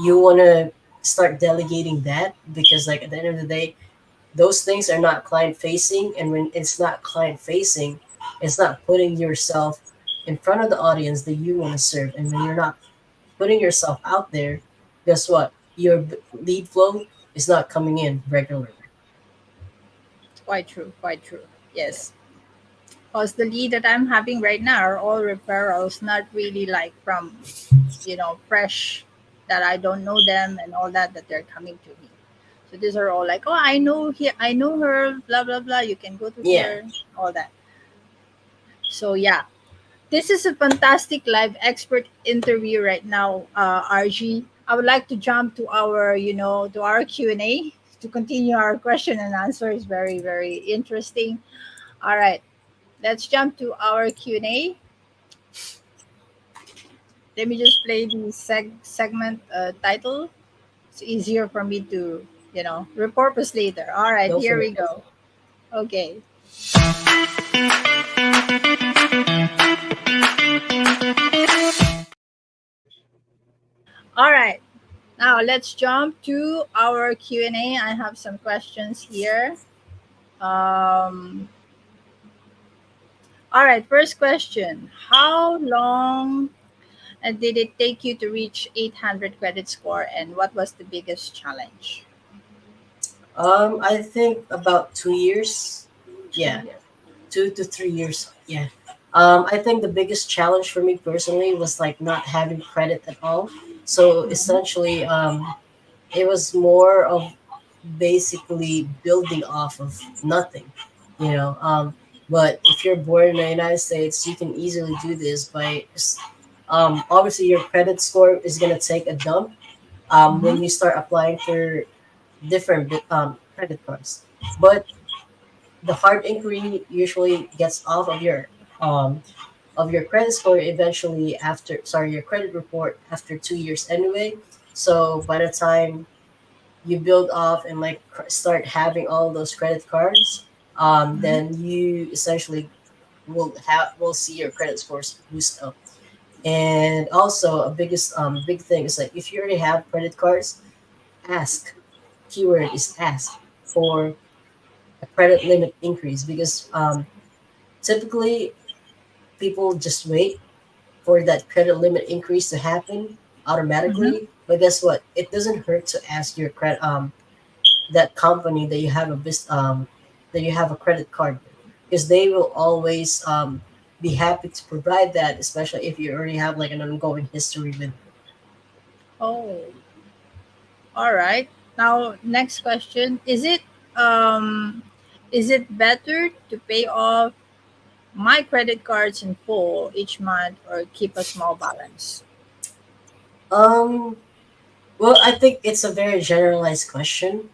[SPEAKER 2] you want to start delegating that because like at the end of the day those things are not client facing, and when it's not client facing it's not putting yourself in front of the audience that you want to serve, and when you're not putting yourself out there, guess what, your lead flow is not coming in regularly.
[SPEAKER 1] Quite true. Quite true.
[SPEAKER 2] Yeah,
[SPEAKER 1] Yes. Because the lead that I'm having right now are all referrals, not really like from fresh, that I don't know them and all that they're coming to me. So these are all like, oh, I know her, blah blah blah. You can go to
[SPEAKER 2] yeah.
[SPEAKER 1] her, all that. So yeah, this is a fantastic live expert interview right now, RG. I would like to jump to our Q&A to continue our question and answer. Is very very interesting. All right, let's jump to our Q&A. Let me just play the segment title. It's easier for me to repurpose later. All right,
[SPEAKER 2] Go
[SPEAKER 1] here
[SPEAKER 2] for
[SPEAKER 1] we
[SPEAKER 2] it.
[SPEAKER 1] go. Okay. All right. Now let's jump to our Q&A. I have some questions here. Um, all right, first question. How long did it take you to reach 800 credit score, and what was the biggest challenge?
[SPEAKER 2] I think about 2 years.
[SPEAKER 1] Two
[SPEAKER 2] Yeah,
[SPEAKER 1] years.
[SPEAKER 2] 2 to 3 years. Yeah. I think the biggest challenge for me personally was like not having credit at all. So
[SPEAKER 1] Mhm.
[SPEAKER 2] essentially, it was more of basically building off of nothing, you know. But if you're born in the United States, you can easily do this by obviously your credit score is gonna take a dump
[SPEAKER 1] Mhm.
[SPEAKER 2] when you start applying for different credit cards. But the hard inquiry usually gets off of your credit score eventually after your credit report after 2 years anyway. So by the time you build off and like start having all those credit cards,
[SPEAKER 1] Mhm.
[SPEAKER 2] then you essentially will see your credit scores boost up. And also a big thing is like if you already have credit cards, ask, keyword is ask for a credit limit increase, because typically people just wait for that credit limit increase to happen
[SPEAKER 1] Mhm.
[SPEAKER 2] automatically. But guess what? It doesn't hurt to ask your credit that company that you have that you have a credit card with, because they will always be happy to provide that, especially if you already have like an ongoing history with.
[SPEAKER 1] Oh, all right. Now, next question: um, is it better to pay off my credit cards in full each month or keep a small balance?
[SPEAKER 2] Um, well, I think it's a very generalized question.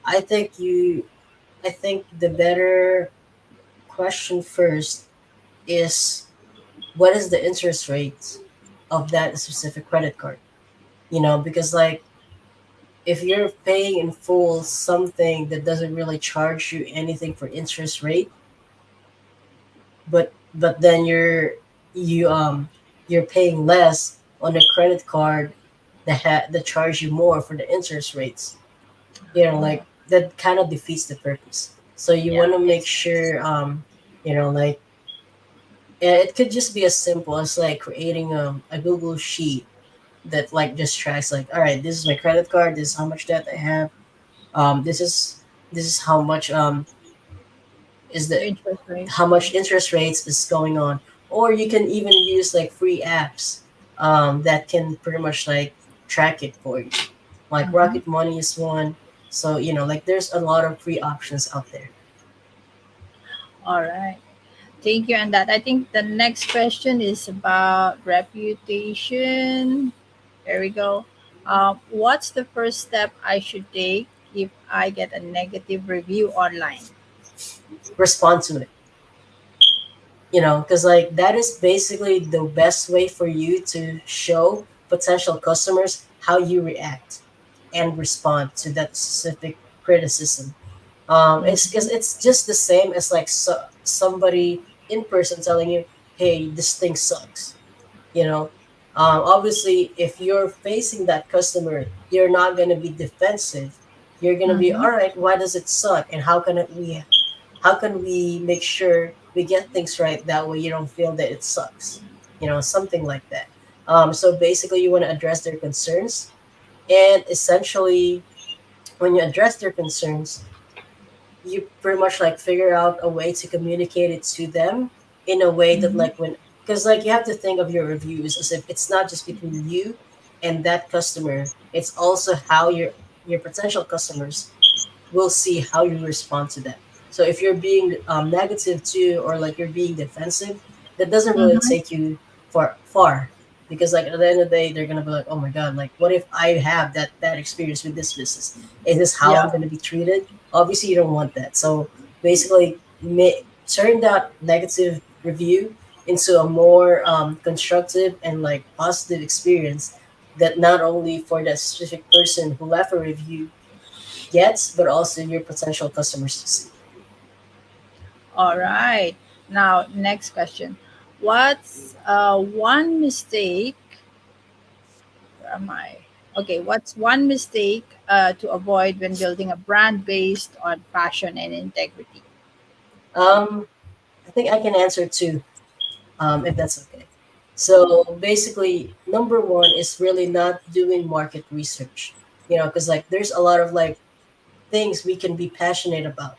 [SPEAKER 2] I think you, I think the better question first is what is the interest rate of that specific credit card? You know, because like if you're paying in full something that doesn't really charge you anything for interest rate, but then you're paying less on a credit card that charge you more for the interest rates. You know,
[SPEAKER 1] Oh,
[SPEAKER 2] like that kind of defeats the purpose. So you
[SPEAKER 1] yeah,
[SPEAKER 2] want to make
[SPEAKER 1] makes sense.
[SPEAKER 2] sure like it could just be as simple as like creating a Google sheet that like just tracks like, all right, this is my credit card, this is how much debt I have, this is how much is
[SPEAKER 1] The
[SPEAKER 2] the
[SPEAKER 1] interest rate.
[SPEAKER 2] how much interest rates is going on. Or you can even use like free apps that can pretty much like track it for you, like
[SPEAKER 1] Mm-hmm.
[SPEAKER 2] Rocket Money is one. So you know, like there's a lot of free options out there.
[SPEAKER 1] All right. Thank you on that. I think the next question is about reputation. There we go. What's the first step I should take if I get a negative review online?
[SPEAKER 2] Respond to it, you know, because like that is basically the best way for you to show potential customers how you react and respond to that specific criticism. It's because
[SPEAKER 1] Mm-hmm.
[SPEAKER 2] it's just the same as like somebody in person telling you, "Hey, this thing sucks." You know, obviously, if you're facing that customer, you're not gonna be defensive. You're gonna be,
[SPEAKER 1] Mm-hmm.
[SPEAKER 2] "All right, why does it suck? And how can we make sure we get things right that way you don't feel that it sucks?" You know, something like that. So basically, you want to address their concerns, and essentially, when you address their concerns, you pretty much like figure out a way to communicate it to them in a way that
[SPEAKER 1] Mm-hmm.
[SPEAKER 2] like when, because like you have to think of your reviews as if it's not just between you and that customer, it's also how your potential customers will see how you respond to them. So if you're being negative too, or like you're being defensive, that doesn't really
[SPEAKER 1] Mm-hmm.
[SPEAKER 2] take you far. Because like at the end of the day, they're gonna be like, oh my god, like what if I have that bad experience with this business? Is this how I'm
[SPEAKER 1] Yeah.
[SPEAKER 2] gonna be treated? Obviously, you don't want that. So basically, turn that negative review into a more constructive and like positive experience that not only for that specific person who left a review gets, but also your potential customers to see.
[SPEAKER 1] All right. Now, next question. What's one mistake? Where am I? Okay, what's one mistake to avoid when building a brand based on passion and integrity?
[SPEAKER 2] Um, I think I can answer two, if that's okay. So basically, number one is really not doing market research. You know, because like there's a lot of like things we can be passionate about,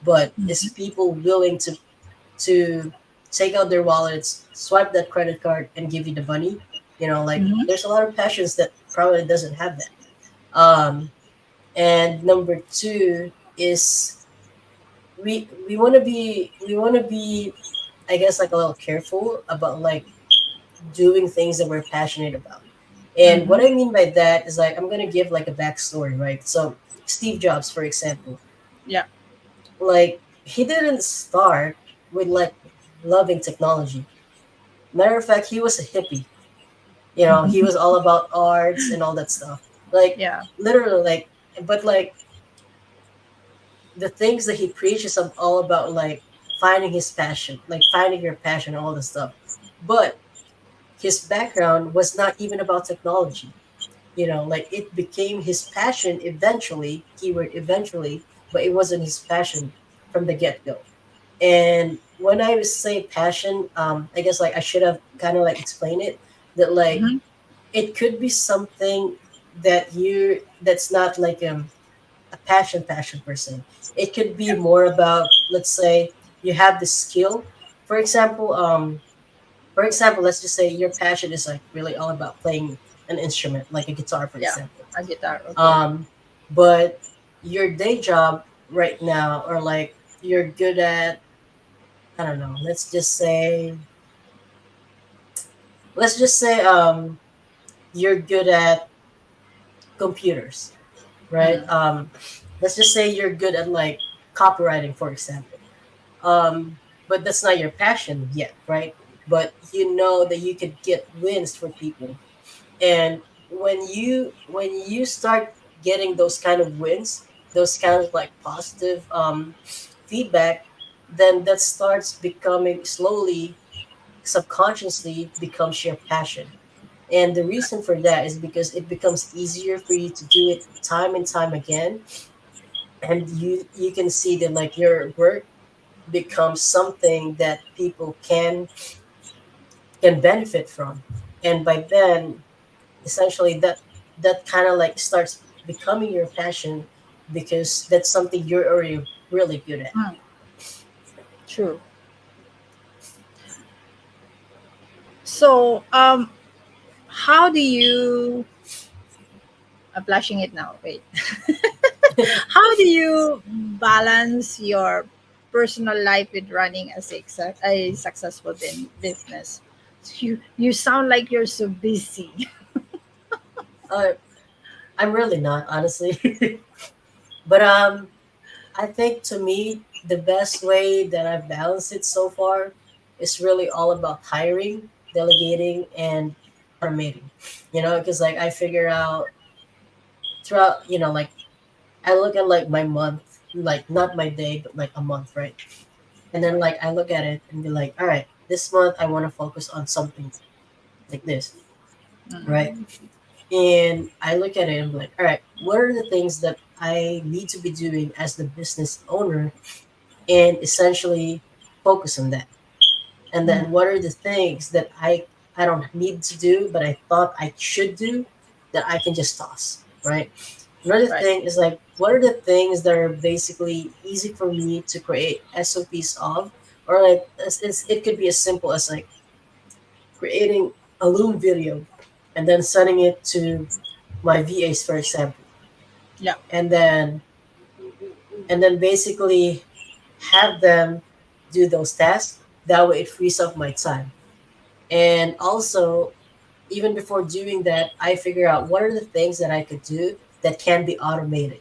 [SPEAKER 2] but is
[SPEAKER 1] Mm-hmm.
[SPEAKER 2] people willing to take out their wallets, swipe that credit card, and give you the money? You know, like
[SPEAKER 1] Mm-hmm.
[SPEAKER 2] there's a lot of passions that probably doesn't have that. Um, and number two is we want to be I guess like a little careful about like doing things that we're passionate about. And what
[SPEAKER 1] Mm-hmm.
[SPEAKER 2] I mean by that is like I'm gonna give like a backstory, right? So Steve Jobs, for example,
[SPEAKER 1] Yeah.
[SPEAKER 2] like he didn't start with like loving technology. Matter of fact, he was a hippie. You know, he was all about arts and all that stuff. Like
[SPEAKER 1] Yeah.
[SPEAKER 2] literally, like but like the things that he preaches are all about like finding his passion, like finding your passion and all this stuff. But his background was not even about technology. You know, like it became his passion eventually, keyword eventually, but it wasn't his passion from the get go. And when I say passion, I guess like I should have kind of like explained it that like
[SPEAKER 1] Mm-hmm.
[SPEAKER 2] it could be something that you that's not like a passion per se. It could be
[SPEAKER 1] Yeah.
[SPEAKER 2] more about, let's say, you have the skill. For example, let's just say your passion is like really all about playing an instrument, like a guitar, for
[SPEAKER 1] Yeah.
[SPEAKER 2] example.
[SPEAKER 1] A guitar. Okay.
[SPEAKER 2] Um, but your day job right now, or like you're good at, I don't know, let's just say you're good at computers, right?
[SPEAKER 1] Mm.
[SPEAKER 2] Let's just say you're good at like copywriting, for example. But that's not your passion yet, right? But you know that you could get wins for people, and when you start getting those kind of wins, those kind of like positive feedback, then that starts becoming slowly, subconsciously becomes your passion. And the reason for that is because it becomes easier for you to do it time and time again, and you can see that like your work becomes something that people can benefit from. And by then, essentially that kind of like starts becoming your passion, because that's something you're already really good at.
[SPEAKER 1] Mm. True. So, how do you? I'm flashing it now. Wait. How do you balance your personal life with running a successful business? You sound like you're so busy.
[SPEAKER 2] uh, I'm really not, honestly. But I think to me the best way that I've balanced it so far is really all about hiring, delegating, and automating. You know, because like I figure out throughout, like I look at like my month, like not my day, but like a month, right? And then like I look at it and be like, all right, this month I want to focus on something like this, right?
[SPEAKER 1] Mm.
[SPEAKER 2] And I look at it and be like, all right, what are the things that I need to be doing as the business owner, and essentially focus on that. And
[SPEAKER 1] Mm.
[SPEAKER 2] then what are the things that I don't need to do, but I thought I should do, that I can just toss, right? Another
[SPEAKER 1] Right.
[SPEAKER 2] thing is like, what are the things that are basically easy for me to create SOPs of, or like it could be as simple as like creating a Loom video and then sending it to my VAs, for example,
[SPEAKER 1] Yeah.
[SPEAKER 2] and then basically have them do those tasks. That way, it frees up my time. And also, even before doing that, I figure out what are the things that I could do that can be automated.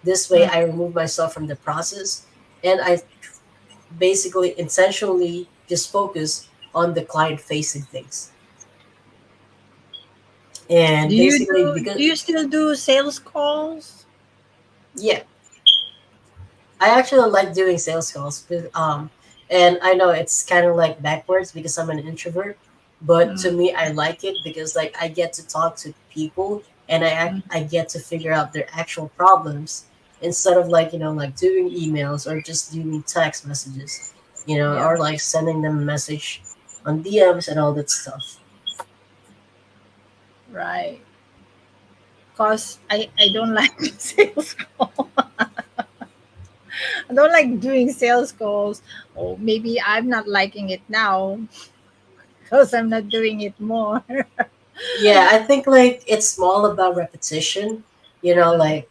[SPEAKER 2] This way,
[SPEAKER 1] Mm.
[SPEAKER 2] I remove myself from the process, and I basically intentionally just focus on the client facing things.
[SPEAKER 1] Do
[SPEAKER 2] And
[SPEAKER 1] you
[SPEAKER 2] basically,
[SPEAKER 1] do?
[SPEAKER 2] because,
[SPEAKER 1] Do you still do sales calls?
[SPEAKER 2] yeah, I actually like doing sales calls, and I know it's kind of like backwards because I'm an introvert, but to
[SPEAKER 1] Mm.
[SPEAKER 2] me, I like it because like I get to talk to people, and
[SPEAKER 1] Mm.
[SPEAKER 2] I get to figure out their actual problems instead of like like doing emails or just doing text messages,
[SPEAKER 1] Yeah.
[SPEAKER 2] or like sending them a message on DMs and all that stuff.
[SPEAKER 1] Right. Cause I don't like sales calls. I don't like doing sales calls. Or maybe I'm not liking it now because I'm not doing it more.
[SPEAKER 2] Yeah, I think like it's all about repetition. You know,
[SPEAKER 1] Uh,
[SPEAKER 2] like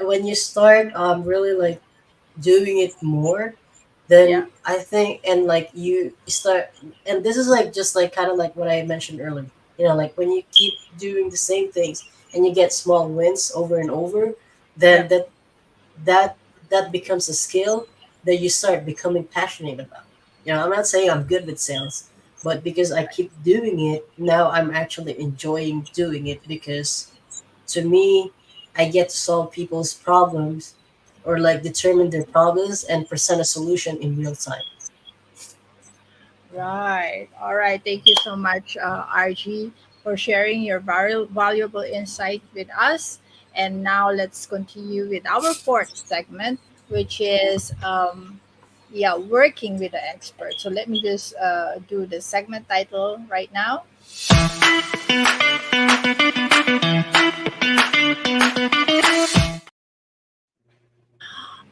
[SPEAKER 2] when you start really like doing it more,
[SPEAKER 1] yeah,
[SPEAKER 2] then I think and like you start and this is like just like kind of like what I mentioned earlier. You know, like when you keep doing the same things and you get small wins over and over,
[SPEAKER 1] yeah,
[SPEAKER 2] then that that becomes a skill that you start becoming passionate about. You know, I'm not saying I'm good with sales, but because I keep doing it, now I'm actually enjoying doing it because to me, I get to solve people's problems or like determine their problems and present a solution in real time.
[SPEAKER 1] right. All right. Thank you so much, RG, for sharing your valuable insight with us. And now let's continue with our fourth segment, which is yeah, working with the expert. So let me just do the segment title right now.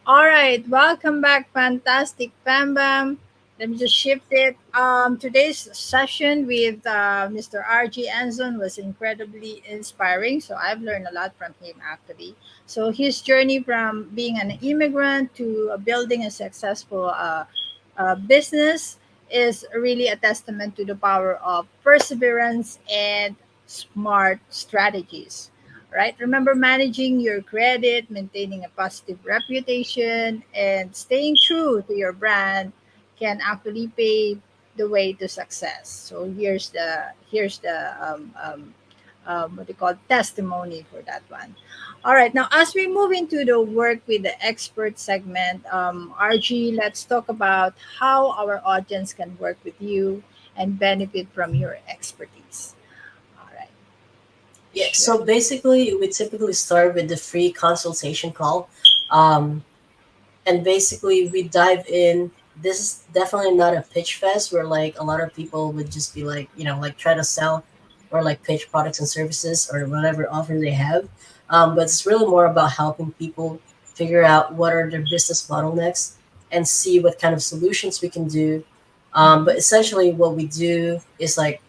[SPEAKER 1] All right, welcome back, fantastic Bam Bam. Let me just shift it. Today's session with Mr. Rg Enzon was incredibly inspiring. So I've learned a lot from him actually. So his journey from being an immigrant to building a successful business is really a testament to the power of perseverance and smart strategies, right? Remember, managing your credit, maintaining a positive reputation, and staying true to your brand can actually pave the way to success. So here's the what they call testimony for that one. All right, now as we move into the work with the expert segment, RG, let's talk about how our audience can work with you and benefit from your expertise. All right,
[SPEAKER 2] Yeah,
[SPEAKER 1] sure.
[SPEAKER 2] so basically, we typically start with the free consultation call. Um, and basically, we dive in. This is definitely not a pitch fest where like a lot of people would just be like, you know, like try to sell or like pitch products and services or whatever offer they have. But it's really more about helping people figure out what are their business bottlenecks and see what kind of solutions we can do. But
[SPEAKER 1] Mhm.
[SPEAKER 2] essentially, what we do is like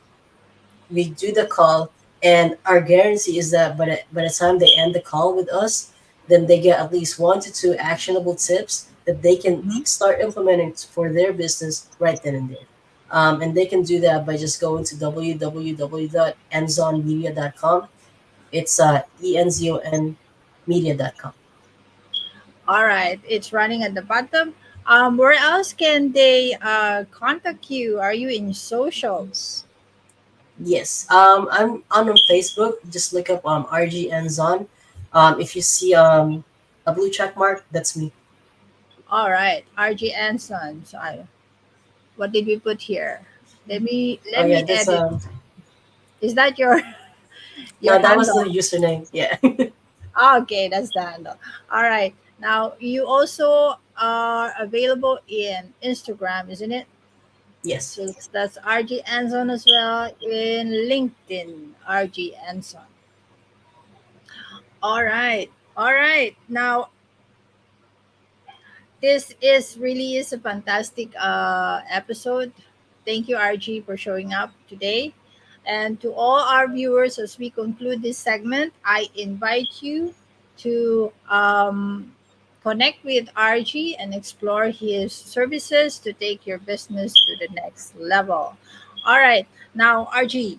[SPEAKER 2] we do the call, and our guarantee is that by the time they end the call with us, then they get at least 1 to 2 actionable tips that they can
[SPEAKER 1] Mhm.
[SPEAKER 2] start implementing for their business right then and there. And they can do that by just going to www.enzonmedia.com. It's enzon media.com.
[SPEAKER 1] All right, it's running at the bottom. Where else can they contact you? Are you in socials?
[SPEAKER 2] Yes, I'm on Facebook. Just look up Rg Enzon. If you see a blue check mark, that's me.
[SPEAKER 1] All right, RG Anson. So what did we put here?
[SPEAKER 2] Oh
[SPEAKER 1] Let
[SPEAKER 2] yeah,
[SPEAKER 1] me
[SPEAKER 2] that's
[SPEAKER 1] edit. Is that your your
[SPEAKER 2] no, that was the
[SPEAKER 1] handle?
[SPEAKER 2] username. Yeah.
[SPEAKER 1] Okay, that's the handle. All right. Now you also are available in Instagram, isn't it?
[SPEAKER 2] Yes.
[SPEAKER 1] So that's RG Anson as well in LinkedIn. RG Anson. All right. All right. Now this is really is a fantastic episode. Thank you, RG, for showing up today. And to all our viewers, as we conclude this segment, I invite you to connect with RG and explore his services to take your business to the next level. All right, now, RG,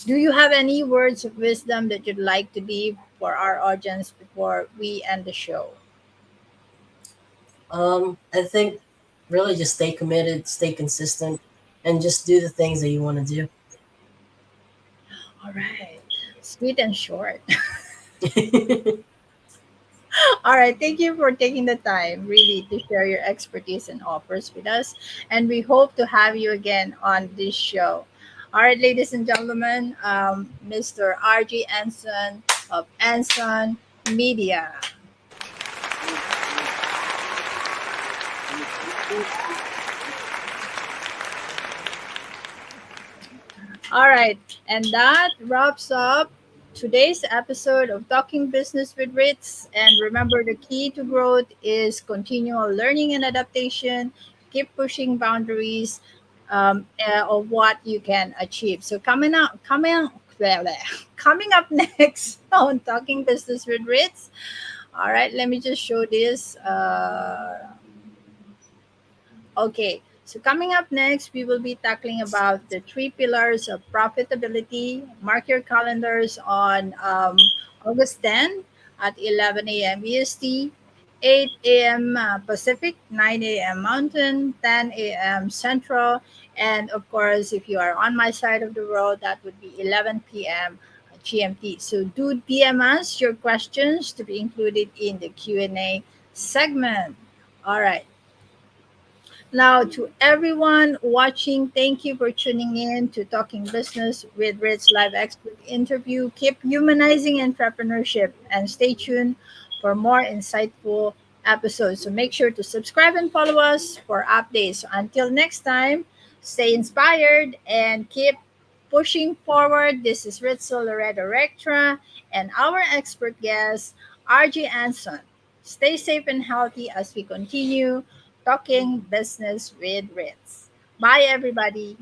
[SPEAKER 1] do you have any words of wisdom that you'd like to leave for our audience before we end the show?
[SPEAKER 2] I think really just stay committed, stay consistent, and just do the things that you want to
[SPEAKER 1] All right, sweet and short.
[SPEAKER 2] do.
[SPEAKER 1] All right, thank you for taking the time really to share your expertise and offers with us. And we hope to have you again on this show. All right, ladies and gentlemen, Mr. RG Enson of Enzon Media. All right, and that wraps up today's episode of Talking Business with Ritz. And remember, the key to growth is continual learning and adaptation. Keep pushing boundaries, of what you can achieve. So coming up next on Talking Business with Ritz. All right, let me just show this. Okay, so coming up next, we will be tackling about the three pillars of profitability. Mark your calendars on August 10 at 11 a.m. EST, 8 a.m. Pacific, 9 a.m. Mountain, 10 a.m. Central, and of course, if you are on my side of the world, that would be 11 p.m. GMT. So do DM us your questions to be included in the Q&A segment. All right. Now, to everyone watching, thank you for tuning in to Talking Business with Ritz Live Expert interview. Keep humanizing entrepreneurship and stay tuned for more insightful episodes. So make sure to subscribe and follow us for updates. Until next time, stay inspired and keep pushing forward. This is Ritzel Rectra and our expert guest, Rg Enzon. Stay safe and healthy as we continue talking business with Ritz. Bye, everybody.